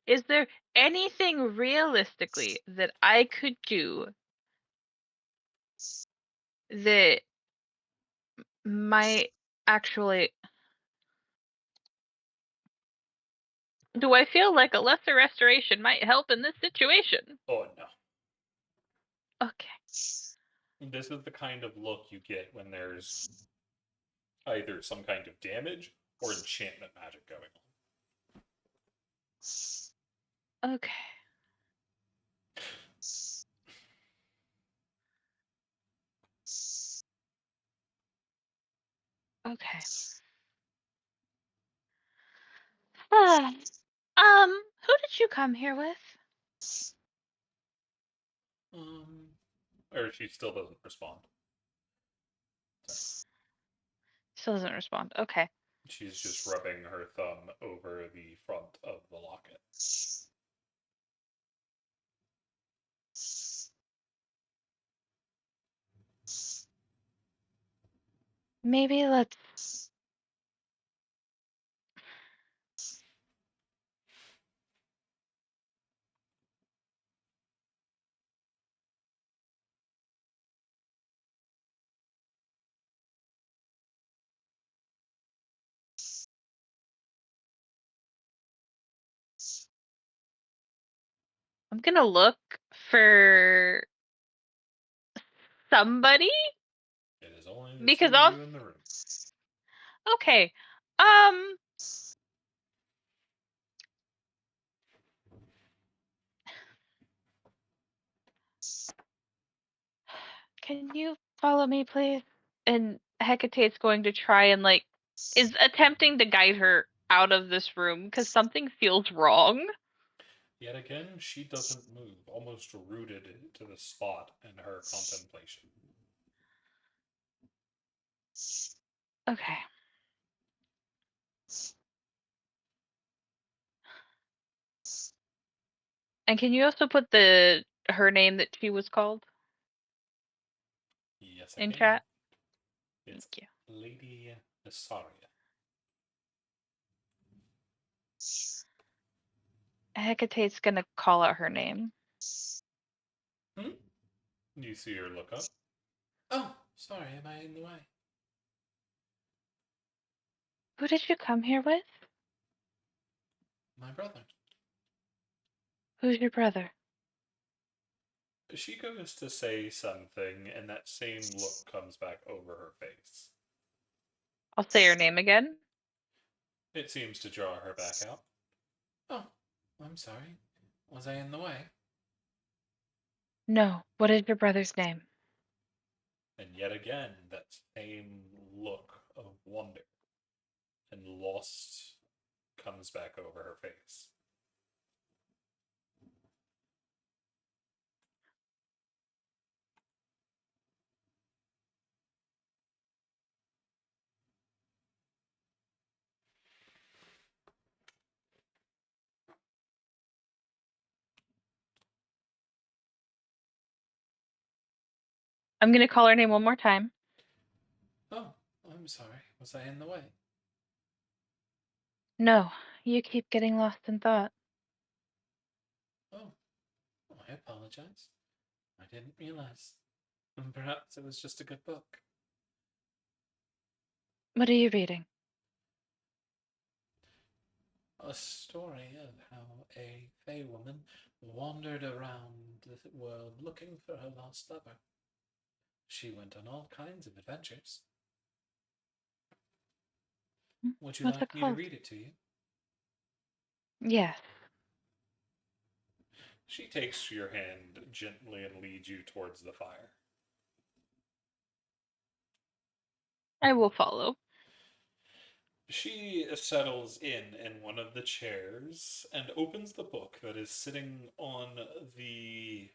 Is there anything realistically that I could do that might actually... Do I feel like a lesser restoration might help in this situation? Oh no. Okay. This is the kind of look you get when there's either some kind of damage or enchantment magic going on. Okay. Okay. Who did you come here with? Or she still doesn't respond. Still doesn't respond. Okay. She's just rubbing her thumb over the front of the locket. Maybe let's... I'm gonna look for somebody It is only the because two of you in the room. Okay. Can you follow me, please? And Hecate's going to try and is attempting to guide her out of this room because something feels wrong. Yet again, she doesn't move, almost rooted to the spot in her contemplation. Okay. And can you also put her name that she was called Yes, I in can. chat? It's Thank you. Lady Nasaria. Hecate's gonna call out her name. You see her look up. Oh, sorry, am I in the way? Who did you come here with? My brother. Who's your brother? She goes to say something, and that same look comes back over her face. I'll say her name again. It seems to draw her back out. Oh, I'm sorry. Was I in the way? No. What is your brother's name? And yet again, that same look of wonder and lost comes back over her face. I'm gonna call her name one more time. Oh, I'm sorry. Was I in the way? No. You keep getting lost in thought. Oh, I apologize. I didn't realize. Perhaps it was just a good book. What are you reading? A story of how a fey woman wandered around the world looking for her lost lover. She went on all kinds of adventures. Would you What's it like me to called? read it to you? Yes. She takes your hand gently and leads you towards the fire. I will follow. She settles in one of the chairs and opens the book that is sitting on the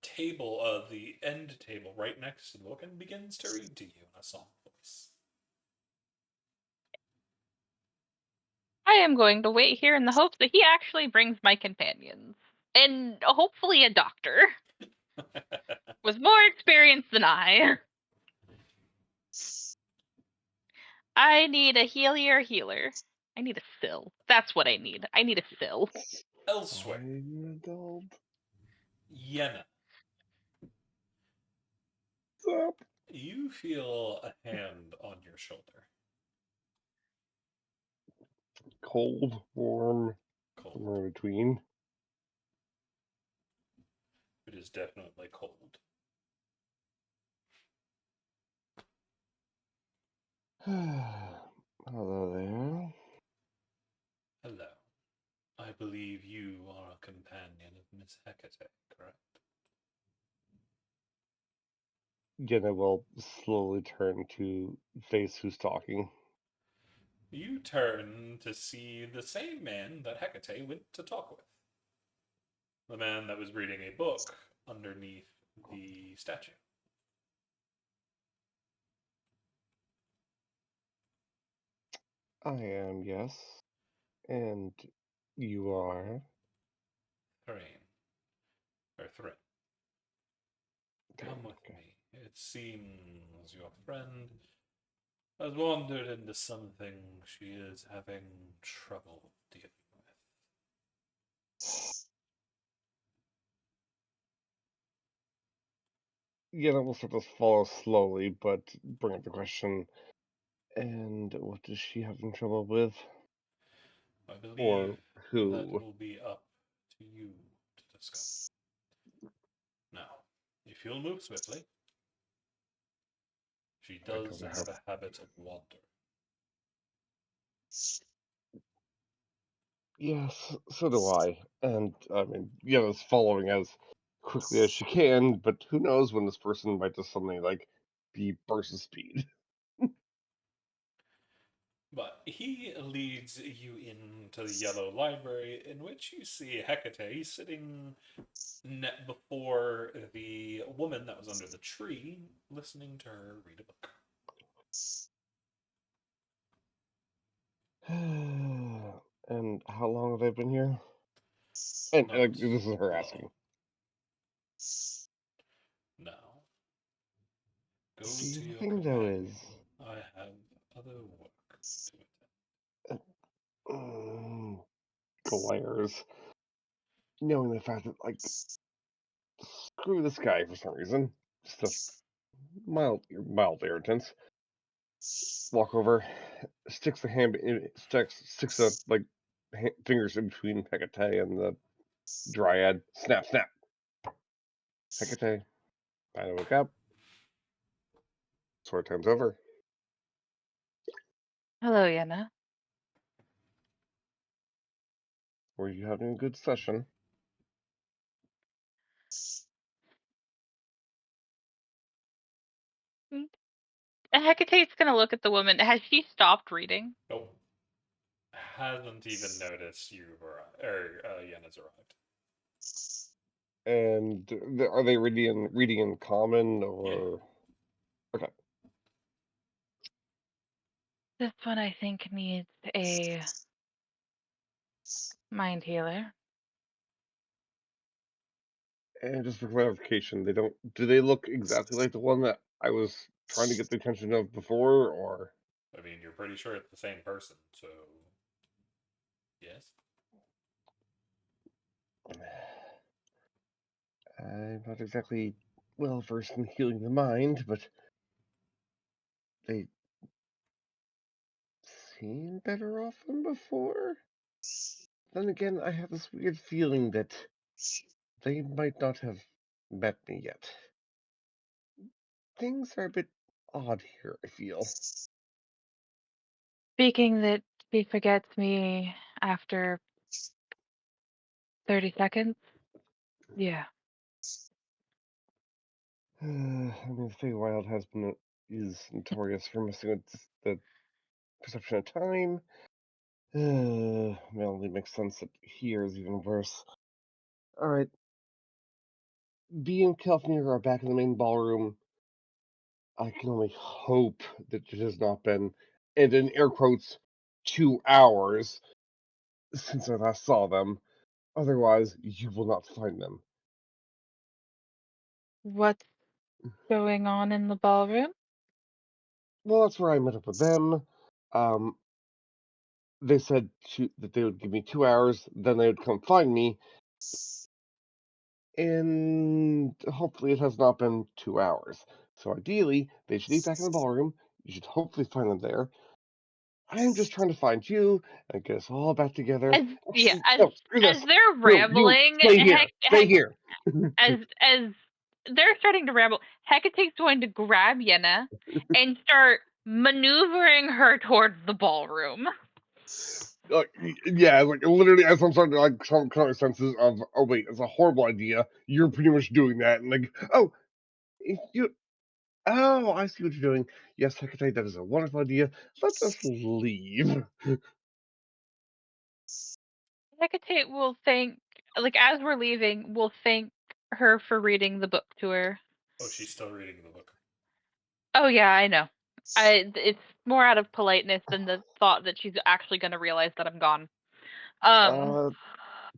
table, the end table right next to the book, and begins to read to you in a soft voice. I am going to wait here in the hopes that he actually brings my companions. And hopefully a doctor with more experience than I. I need a healer. I need a sill. That's what I need. I need a sill. Elsewhere, I'm an adult. Yenna, What's up? you feel a hand on your shoulder. Cold, warm, Cold. somewhere in between. It is definitely cold. Hello there. Hello. I believe you are a companion of Miss Hecate, correct? Jenna will slowly turn to face who's talking. You turn to see the same man that Hecate went to talk with. The man that was reading a book underneath the statue. I am, yes. And you are? Thrain. Or Thrin. Come with Okay. me. It seems your friend has wandered into something she is having trouble dealing with. Jenna will sort of follow slowly, but bring up the question. And what does she have in trouble with? I believe Or that who? will be up to you to discuss. Now, if you'll move swiftly, she does Because I have have. a habit of wander. Yes, so do I. And, I mean, Jenna's following as quickly as she can, but who knows when this person might do something like be burst of speed. But he leads you into the yellow library, in which you see Hecate sitting before the woman that was under the tree, listening to her read a book. And how long have they been here? And Not this is her long. asking. Now, go See, to the your thing though is, companion. I have other work to attend. glares, knowing the fact that, like, screw this guy for some reason. Just a mild irritants. Walk over, sticks the hand, sticks the, like, fingers in between Hecate and the dryad. Snap, snap. Hecate, I wake up. Sword time's over. Hello, Yenna. Were you having a good session? Hecate's gonna look at the woman. Has she stopped reading? Nope. Hasn't even noticed you've arrived, or Yenna's arrived. And are they reading in common Yeah. or? Okay. This one, I think, needs a mind healer. And just for clarification, they don't. Do they look exactly like the one that I was trying to get the attention of before, or? I mean, you're pretty sure it's the same person, so. Yes? I'm not exactly well versed in healing the mind, but they seem better off than before. Then again, I have this weird feeling that they might not have met me yet. Things are a bit odd here, I feel. Speaking that he forgets me after 30 seconds? Yeah. I mean, the Feywild is notorious for messing with the perception of time. It only makes sense that here is even worse. Alright, Bee and Kelfnir are back in the main ballroom. I can only hope that it has not been, and in air quotes, 2 hours since I last saw them. Otherwise, you will not find them. What's going on in the ballroom? Well, that's where I met up with them. Um, they said that they would give me 2 hours, then they would come find me, and hopefully it has not been 2 hours. So ideally, they should be back in the ballroom. You should hopefully find them there. I'm just trying to find you and get us all back together. As yeah, Actually, no, screw as this. they're You rambling, stay here. Stay here. as they're starting to ramble, Hecate's going to grab Yenna and start maneuvering her towards the ballroom. Yeah, like literally, as I'm starting to come to senses of, oh wait, it's a horrible idea. You're pretty much doing that, and like, oh, you, oh, I see what you're doing. Yes, Hecate, that is a wonderful idea. Let us leave. Hecate will thank, like as we're leaving, we'll thank her for reading the book to her. Oh, she's still reading the book. Oh yeah, I know. It's more out of politeness than the thought that she's actually going to realize that I'm gone.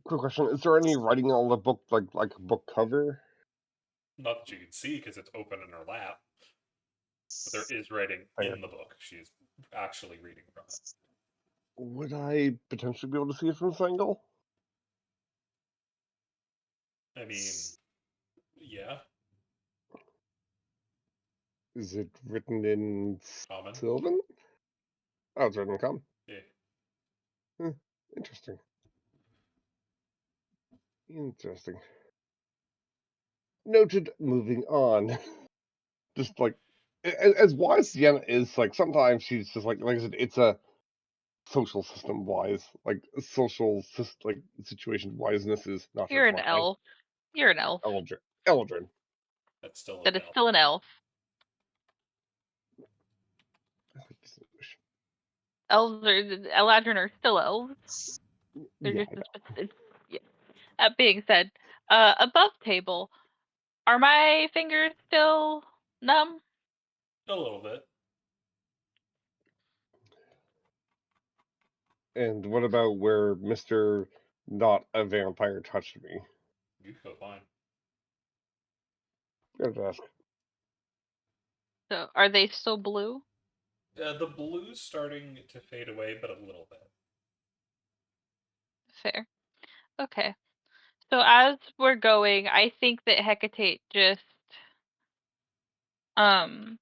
Quick question: is there any writing on the book, like a book cover? Not that you can see because it's open in her lap, but there is writing Fair. in the book. She's actually reading from it. Would I potentially be able to see it from this angle? I mean, yeah, Is it written in common. Sylvan? Oh, it's written in common. Yeah. Interesting. Interesting. Noted. Moving on. Just like as wise as Deanna is, like sometimes she's just like I said, it's a social system wise, like like situation wiseness is not her You're an forte. elf. You're an elf. Eldrin. That's still That an is elf. still an elf. I like this English. Elves are Eladrin are still elves. They're Yeah, just I know. yeah. That being said, above table, are my fingers still numb? A little bit. And what about where Mr. Not a Vampire touched me? You feel fine. Gotta ask. So are they still blue? The blue's starting to fade away, but a little bit. Fair. Okay. So as we're going, I think that Hecate just um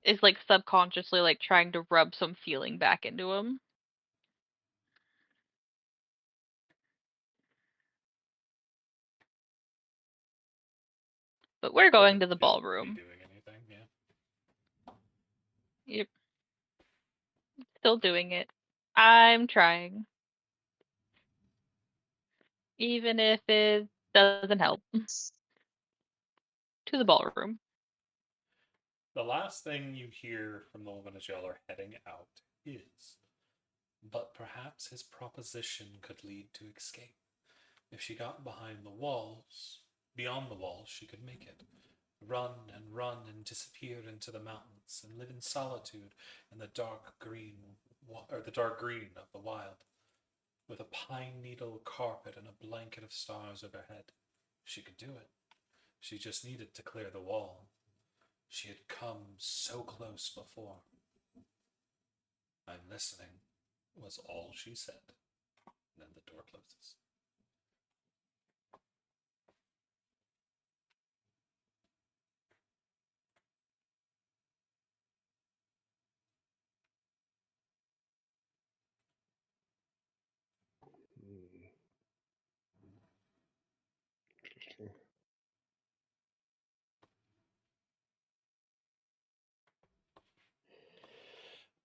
is like subconsciously like trying to rub some feeling back into him. But we're going Doesn't to the feel to be ballroom. doing anything, yeah. Yep. Still doing it. I'm trying. Even if it doesn't help. To the ballroom. The last thing you hear from the woman as y'all are heading out is, but perhaps his proposition could lead to escape. If she got behind the walls, beyond the walls, she could make it. Run and disappear into the mountains and live in solitude in the dark green of the wild, with a pine needle carpet and a blanket of stars overhead. She could do it. She just needed to clear the wall. She had come so close before. I'm listening, was all she said. And then the door closes.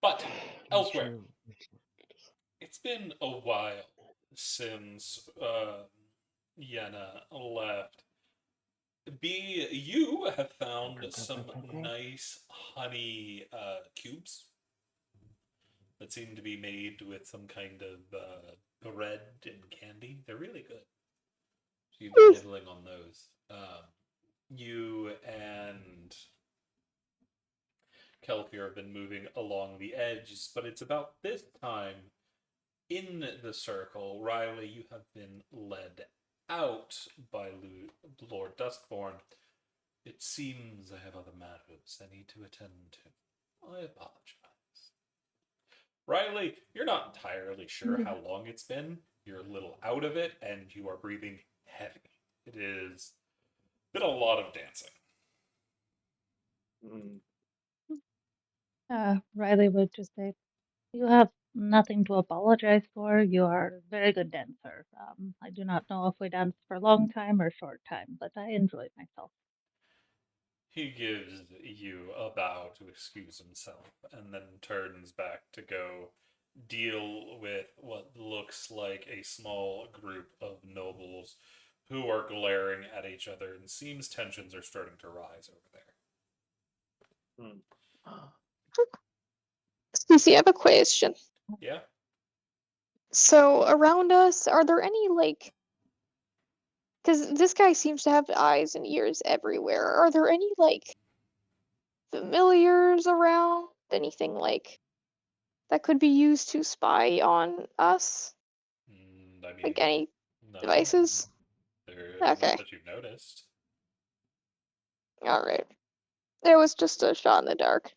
But That's elsewhere, true. it's been a while since Yenna left. B, you have found some nice honey cubes that seem to be made with some kind of bread and candy. They're really good. So you've been nibbling on those. You and Kelpier have been moving along the edges, but it's about this time in the circle, Riley, you have been led out by Lord Dustborn. It seems I have other matters I need to attend to. I apologize. Riley, you're not entirely sure how long it's been. You're a little out of it, and you are breathing heavy. It has been a lot of dancing. Riley would just say, "You have nothing to apologize for. You are a very good dancer. I do not know if we danced for a long time or short time, but I enjoyed myself." He gives you a bow to excuse himself and then turns back to go deal with what looks like a small group of nobles who are glaring at each other, and seems tensions are starting to rise over there. Cece, I have a question. Yeah? So around us, are there any like? Because this guy seems to have eyes and ears everywhere. Are there any like familiars around? Anything like that could be used to spy on us? I Like mean, any no. devices? Not Okay, that you've noticed. all right. It was just a shot in the dark.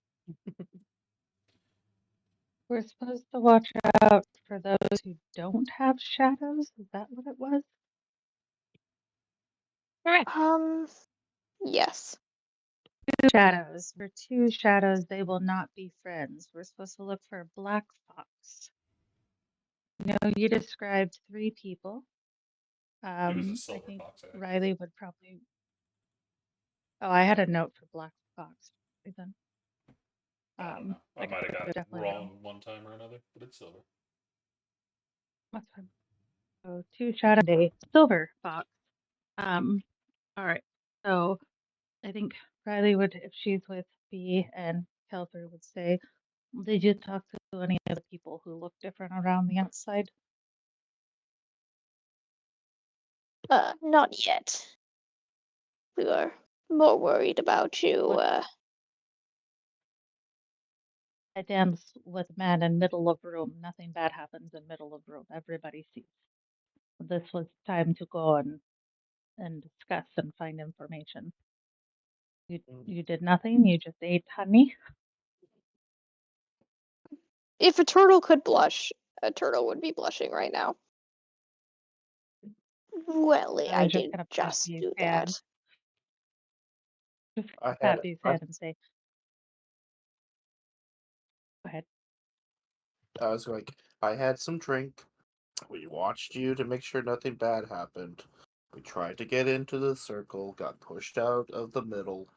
We're supposed to watch out for those who don't have shadows. Is that what it was? Correct. Yes. Shadows. For two shadows, they will not be friends. We're supposed to look for a black fox. You described three people. It was a I silver think fox, I think. Riley would probably. Oh, I had a note for black fox. Then. I don't know. I Like might have got it definitely wrong one time or another, but it's silver. What's fine. So two shadow day silver fox. Um, all right. So I think Riley would, if she's with B and Kelper, would say, "Did you talk to any other people who look different around the outside?" Not yet. We were more worried about you. What I dance with men in middle of room. Nothing bad happens in middle of room. Everybody sees. This was time to go and discuss and find information. You did nothing. You just ate honey. If a turtle could blush, a turtle would be blushing right now. Well, I I was just didn't gonna pat just B's do that. hand. Just I pat had B's I, hand and say, "Go ahead." I was like, I had some drink. We watched you to make sure nothing bad happened. We tried to get into the circle, got pushed out of the middle.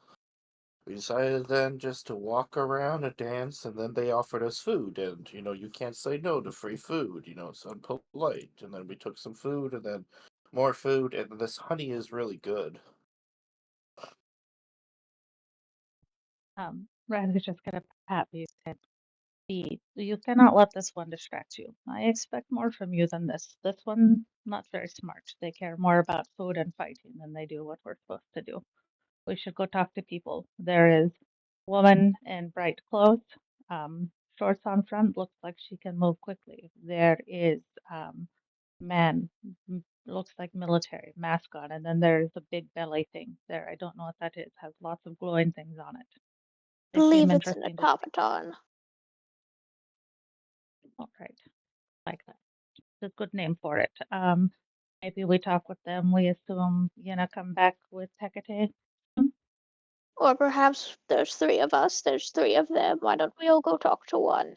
We decided then just to walk around and dance, and then they offered us food, and you can't say no to free food. It's unpolite. And then we took some food, and then more food, and this honey is really good. Riley's just gonna pat B's hand. B, you cannot let this one distract you. I expect more from you than this. This one, not very smart. They care more about food and fighting than they do what we're supposed to do. We should go talk to people. There is a woman in bright clothes, shorts on front, looks like she can move quickly. There is man, looks like military, mask on, and then there's a big belly thing there. I don't know what that is. Has lots of glowing things on it. They seem Believe it's an interesting to speak. automaton. All right, like that. It's a good name for it. Maybe we talk with them. We assume come back with Hecate. Or perhaps there's three of us, there's three of them. Why don't we all go talk to one?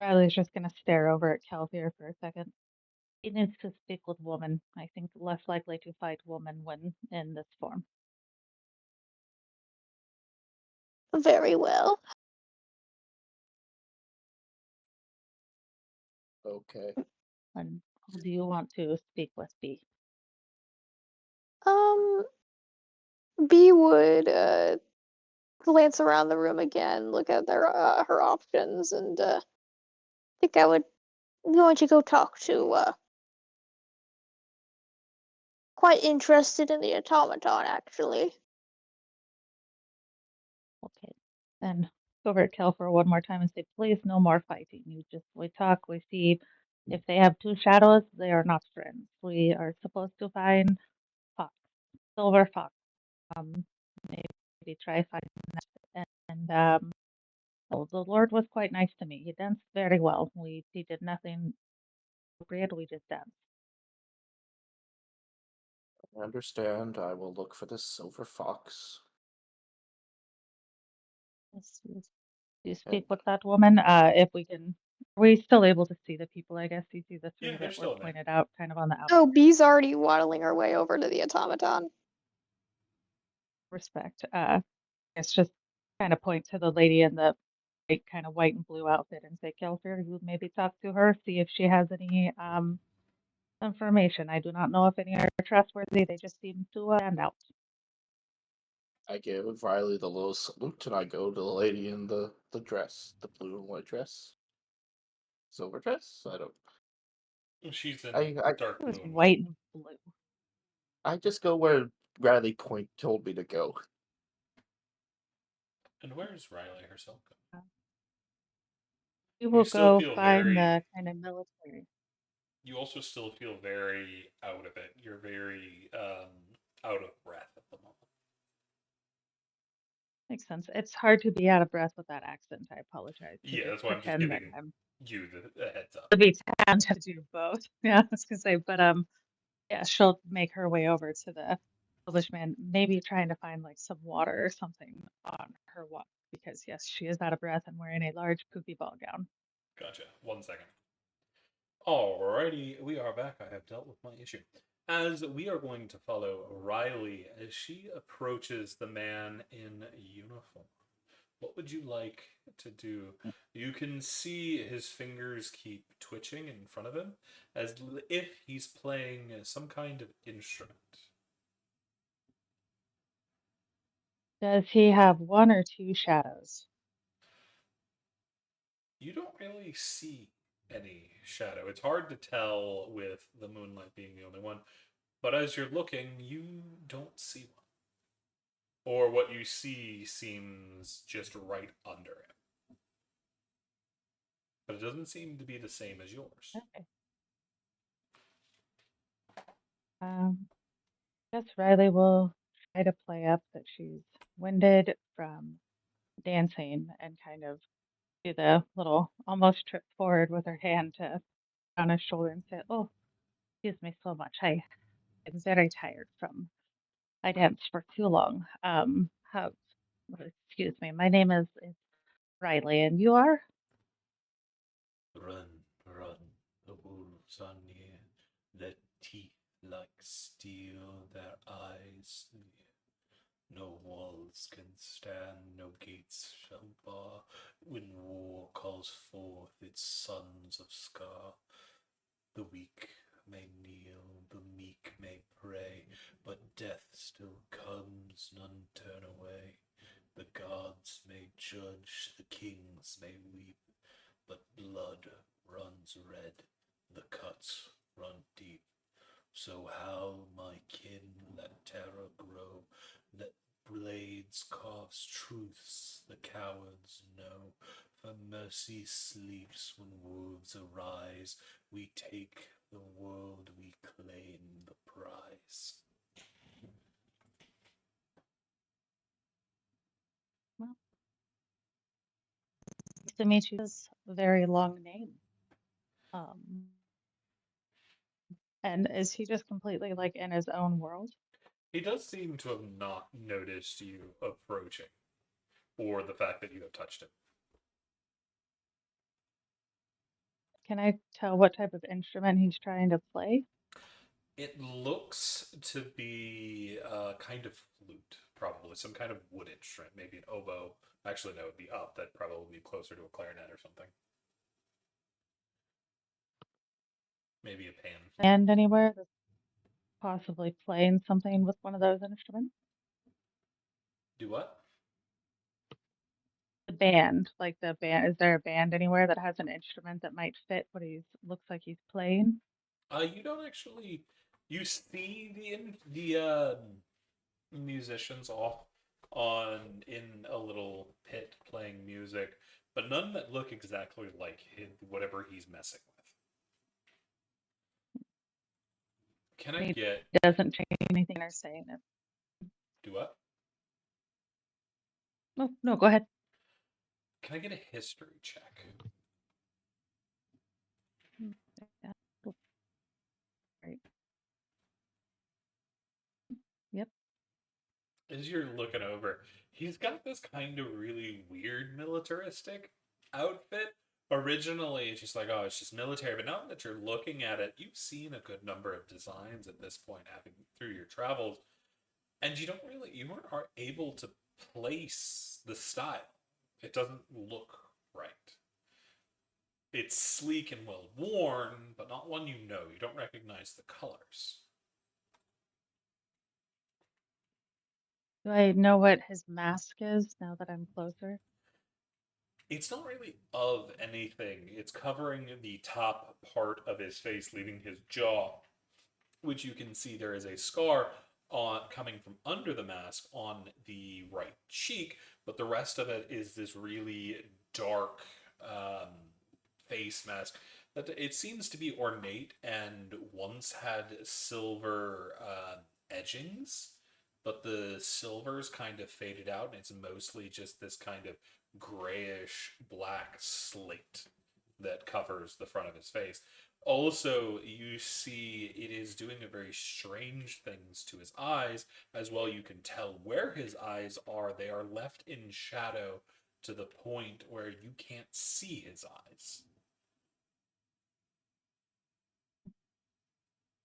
Riley's just gonna stare over at Calvier for a second. He needs to speak with woman. I think less likely to fight woman when in this form. very well. Okay. And who do you want to speak with, B? Um, B would glance around the room again, look at her options, and think I would going to go talk to quite interested in the automaton actually. Okay. Then go over to Kelfer one more time and say, please, no more fighting. We talk, we see. If they have two shadows, they are not friends. We are supposed to find Fox, Silver Fox. Maybe try finding that. And oh, the Lord was quite nice to me. He danced very well. He did nothing appropriate. We just danced. I understand. I will look for the silver fox. You And speak with that woman. If we can, are we still able to see the people? I guess you see the three Yeah, they're that were still in there. pointed out, kind of on the outside. Oh, B's already waddling her way over to the automaton. Respect. It's just kind of point to the lady in the kind of white and blue outfit and say, Kelfer, you maybe talk to her, see if she has any information. I do not know if any are trustworthy. They just seem to stand out. I give Riley the little salute, and I go to the lady in the dress, the blue and white dress, silver dress. I don't. She's in I dark It was blue and white. white and blue. I just go where Riley told me to go. And where's Riley herself go? We You will still go feel find very. the kind of military. You also still feel very out of it. You're very out of breath at the moment. Makes sense. It's hard to be out of breath with that accent. I apologize. To Yeah, just that's why I'm just pretend that giving I'm you the heads up. to be and to do both. Yeah, I was gonna say, but yeah, she'll make her way over to the Englishman, maybe trying to find like some water or something on her walk because yes, she is out of breath and wearing a large poofy ball gown. Gotcha. 1 second. Alrighty, we are back. I have dealt with my issue. As we are going to follow Riley as she approaches the man in uniform. What would you like to do? You can see his fingers keep twitching in front of him as if he's playing some kind of instrument. Does he have one or two shadows? You don't really see any shadow. It's hard to tell with the moonlight being the only one, but as you're looking, you don't see one. Or what you see seems just right under him. But it doesn't seem to be the same as yours. Okay. Guess Riley will try to play up that she's winded from dancing and kind of do the little almost trip forward with her hand to on his shoulder and say, "Oh, excuse me so much. I'm very tired from I danced for too long. Excuse me. My name is Riley, and you are? Run, run, the wolves are near, their teeth like steel, their eyes near. No walls can stand, no gates shall bar, when war calls forth its sons of Scar. The weak may kneel, the meek may pray, but death still comes, none turn away. The gods may judge, the kings may weep, but blood runs red, the cuts run deep. So howl, my kin, let terror grow, let blades carve truths the cowards know. For mercy sleeps when wolves arise. We take the world, we claim the prize. Well, nice to meet you. It's a very long name. Um, and is he just completely like in his own world? He does seem to have not noticed you approaching, or the fact that you have touched him. Can I tell what type of instrument he's trying to play? It looks to be a kind of flute, probably some kind of wood instrument, maybe an oboe. Actually, no, it'd be up. That'd probably be closer to a clarinet or something. Maybe a pan. And anywhere that's possibly playing something with one of those instruments? Do what? The band, like the band, is there a band anywhere that has an instrument that might fit what he's looks like he's playing? You don't actually. You see musicians off on in a little pit playing music, but none that look exactly like whatever he's messing with. Can I He get doesn't change anything or saying it. do what? No, no, go ahead. Can I get a history check? Yeah, cool. Right. Yep. As you're looking over, he's got this kind of really weird militaristic outfit. Originally, it's just like, oh, it's just military. But now that you're looking at it, you've seen a good number of designs at this point, having through your travels, and you weren't able to place the style. It doesn't look right. It's sleek and well worn, but not one you know. You don't recognize the colors. Do I know what his mask is now that I'm closer? It's not really of anything. It's covering the top part of his face, leaving his jaw, which you can see there is a scar on coming from under the mask on the right cheek, but the rest of it is this really dark um, face mask. That it seems to be ornate and once had silver edgings, but the silver's kind of faded out, and it's mostly just this kind of grayish black slate that covers the front of his face. Also, you see it is doing a very strange things to his eyes. As well, you can tell where his eyes are. They are left in shadow to the point where you can't see his eyes.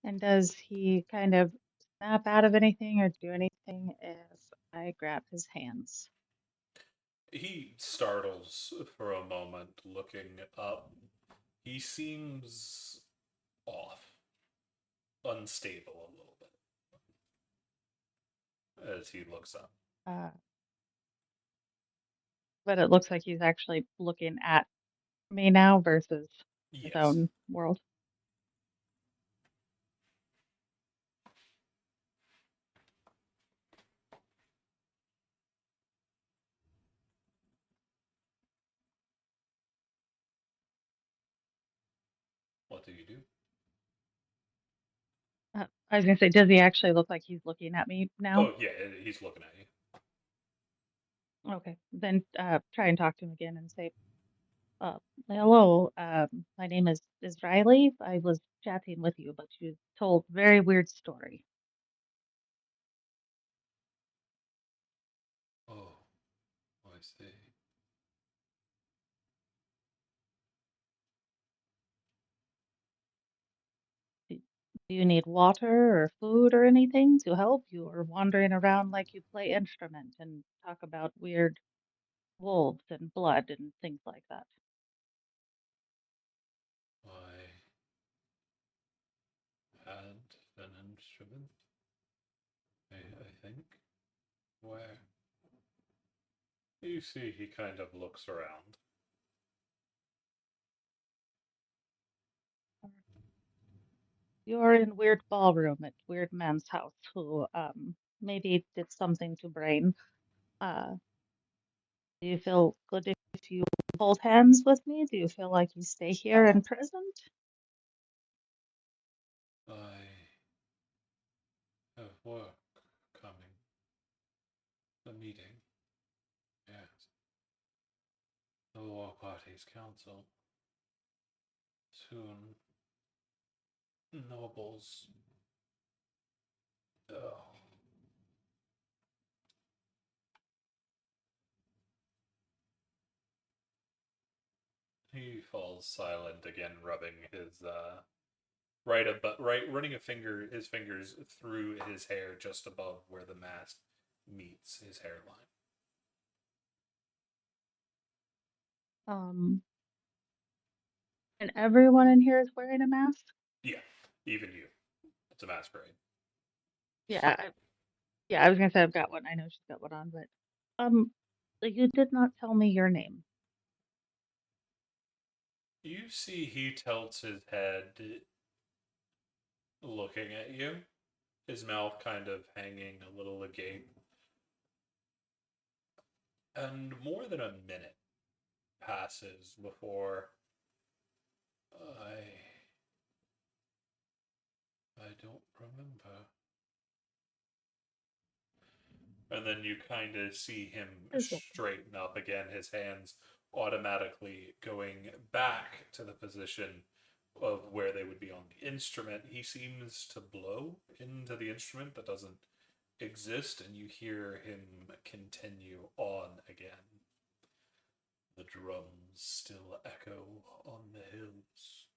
And does he kind of snap out of anything or do anything if I grab his hands? He startles for a moment, looking up. He seems off, unstable a little bit as he looks up. Uh, but it looks like he's actually looking at me now versus his Yes. own world. What do you do? I was gonna say, does he actually look like he's looking at me now? Oh, yeah, he's looking at you. Okay, then try and talk to him again and say, hello, my name is Riley. I was chatting with you, but you told very weird story. Oh, I see. Do do you need water or food or anything to help? You are wandering around like you play instrument and talk about weird wolves and blood and things like that. I had an instrument, I think. Where? You see, he kind of looks around. You're in weird ballroom at weird man's house who maybe did something to brain. Uh, do you feel good if you hold hands with me? Do you feel like you stay here and present? I have work coming. The meeting. Yes. The War Party's council. Soon. Nobles. Oh. He falls silent again, rubbing his running his fingers through his hair just above where the mask meets his hairline. And everyone in here is wearing a mask? Yeah, even you. It's a masquerade. Yeah, I was gonna say I've got one. I know she's got one on, but um, you did not tell me your name. You see he tilts his head, looking at you, his mouth kind of hanging a little agape. And more than a minute passes before I don't remember. And then you kind of see him straighten up again, his hands automatically going back to the position of where they would be on the instrument. He seems to blow into the instrument that doesn't exist, and you hear him continue on again. The drums still echo on the hills,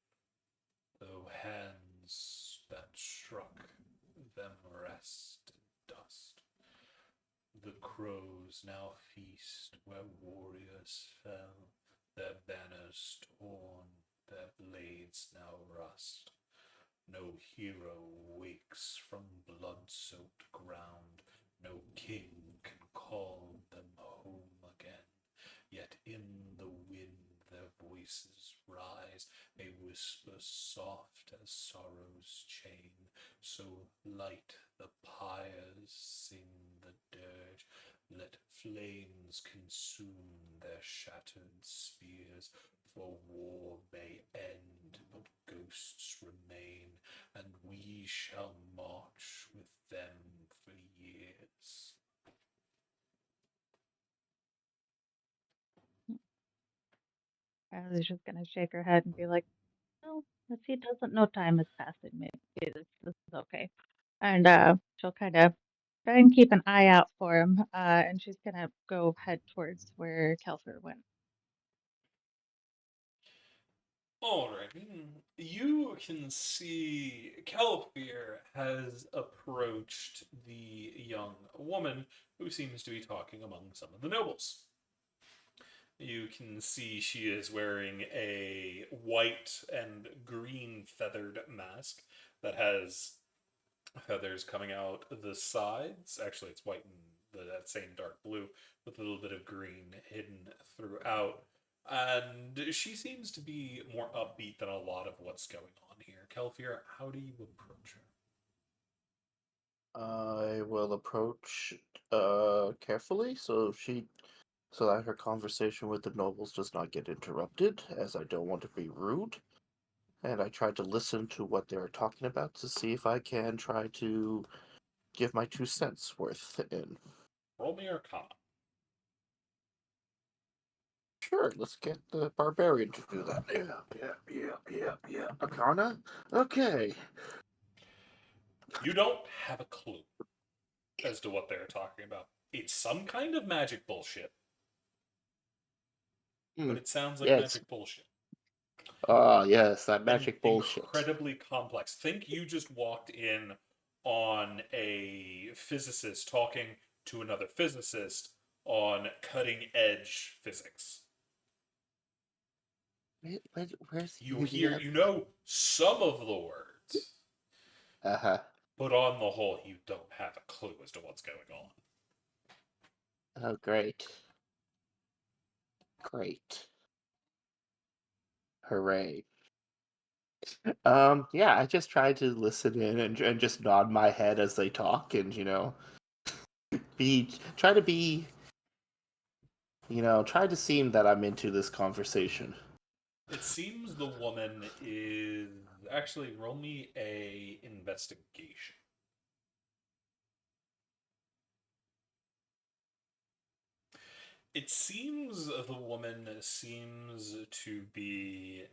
though hands that struck them rest in dust. The crows now feast where warriors fell, their banners torn, their blades now rust. No hero wakes from blood-soaked ground, no king can call them home again. Yet in the wind their voices rise, a whisper soft as sorrow's chain, so light the pyres sing the dirge. Let flames consume their shattered spears, for war may end, but ghosts remain, and we shall march with them for years. Riley's just gonna shake her head and be like, "No, if he doesn't know time is passing, maybe this is okay." And she'll kind of try and keep an eye out for him. And she's gonna go head towards where Kelfer went. Alright, you can see Kelfir has approached the young woman who seems to be talking among some of the nobles. You can see she is wearing a white and green feathered mask that has feathers coming out the sides. Actually, it's white and that same dark blue with a little bit of green hidden throughout. And she seems to be more upbeat than a lot of what's going on here. Kelfir, how do you approach her? I will approach carefully so that her conversation with the nobles does not get interrupted, as I don't want to be rude. And I try to listen to what they're talking about to see if I can try to give my 2 cents worth in. Roll me Arcana. Sure, let's get the barbarian to do that. Yeah. Arcana? Okay. You don't have a clue as to what they're talking about. It's some kind of magic bullshit, but it sounds like Yes. magic bullshit. Yes, that And magic bullshit. incredibly complex. Think you just walked in on a physicist talking to another physicist on cutting edge physics. Where's You know some of the words, Uh-huh. but on the whole, you don't have a clue as to what's going on. Oh, great. Great. Hooray. Yeah, I just try to listen in and just nod my head as they talk and, try to be, try to seem that I'm into this conversation. It seems the woman is actually roll me a investigation. It seems the woman seems to be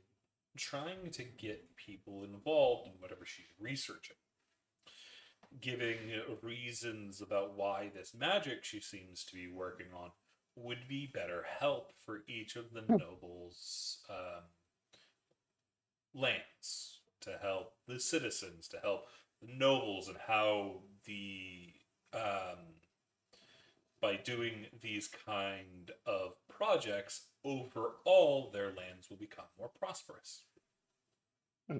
trying to get people involved in whatever she's researching, giving reasons about why this magic she seems to be working on would be better help for each of the nobles' lands. to help the citizens, to help the nobles, and how by doing these kind of projects, overall their lands will become more prosperous. Hmm.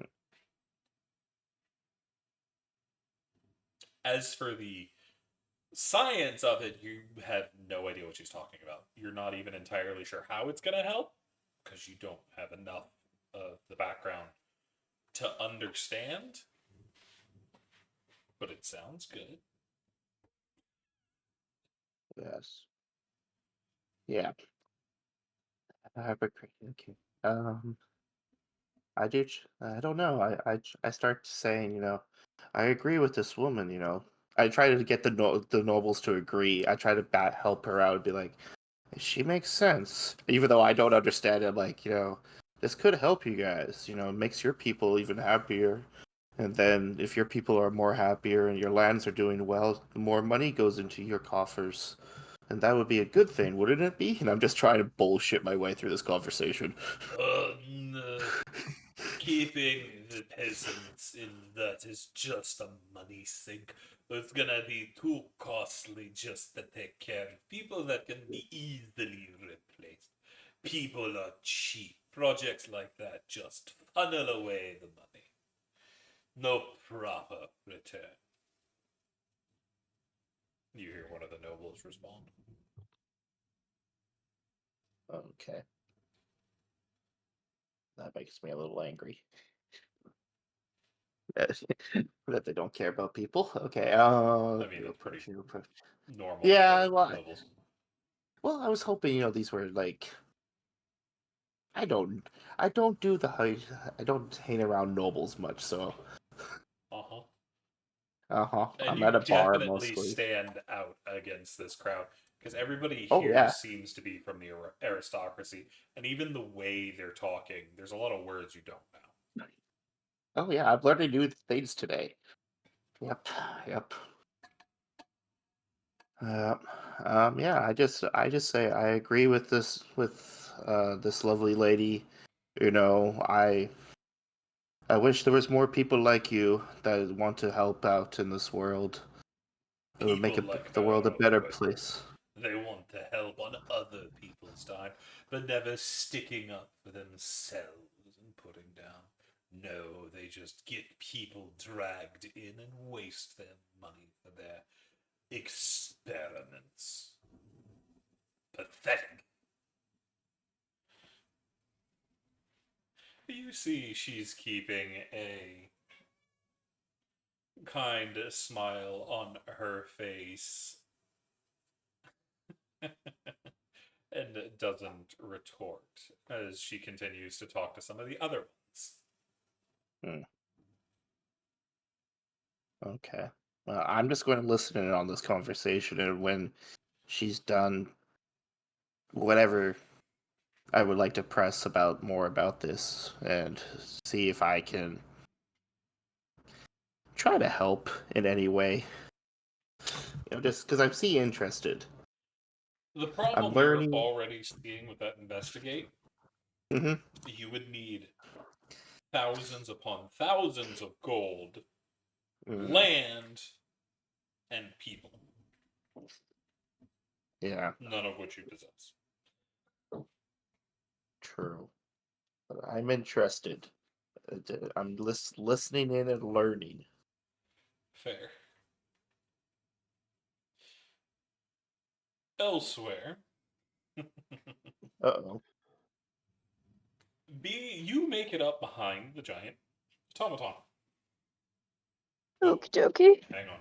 As for the science of it, you have no idea what she's talking about. You're not even entirely sure how it's going to help because you don't have enough of the background to understand. But it sounds good. Yes. Yeah. Okay. I don't know. I start saying, I agree with this woman. I try to get the nobles to agree. I try to help her out and be like, she makes sense, even though I don't understand it. Like, this could help you guys. It makes your people even happier. And then if your people are more happier and your lands are doing well, the more money goes into your coffers. And that would be a good thing, wouldn't it be? And I'm just trying to bullshit my way through this conversation. No. Keeping the peasants in that is just a money sink. It's gonna be too costly just to take care of people that can be easily replaced. People are cheap. Projects like that just funnel away the money. No proper return. You hear one of the nobles respond. Okay. That makes me a little angry. That they don't care about people. Okay. I mean, it's pretty normal Yeah, for well, nobles. I was hoping, these were like, I don't do I don't hang around nobles much, so. Uh-huh. And I'm you at a bar definitely mostly. stand out against this crowd because everybody Oh here yeah. seems to be from the aristocracy, and even the way they're talking, there's a lot of words you don't know. Oh yeah, I've learned new things today. Yep. Yeah, I just say I agree with this lovely lady. I wish there was more people like you that want to help out in this world. It would make People like the world a her better would. place. They want to help on other people's time, but never sticking up for themselves and putting down. No, they just get people dragged in and waste their money for their experiments. Pathetic. You see, she's keeping a kind smile on her face and doesn't retort as she continues to talk to some of the other ones. Hmm. Okay. I'm just going to listen in on this conversation, and when she's done, whatever, I would like to press more about this and see if I can try to help in any way. Just because I'm interested. The I'm problem you're learning. already seeing with that investigate, Hmm. you would need thousands upon thousands of gold, land, and people, Yeah, none of which you possess. true. But I'm interested. I'm listening in and learning. Fair. Elsewhere, Uh-oh. you make it up behind the giant automaton. Oh, Okie dokie. hang on.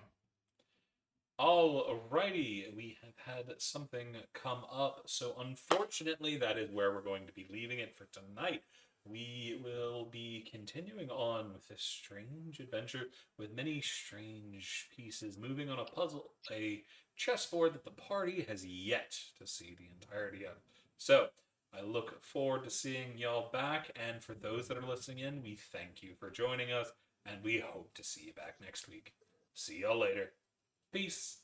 Alrighty, we have had something come up, so unfortunately, that is where we're going to be leaving it for tonight. We will be continuing on with this strange adventure with many strange pieces moving on a puzzle, a chessboard that the party has yet to see the entirety of. So, I look forward to seeing y'all back, and for those that are listening in, we thank you for joining us, and we hope to see you back next week. See y'all later. Peace.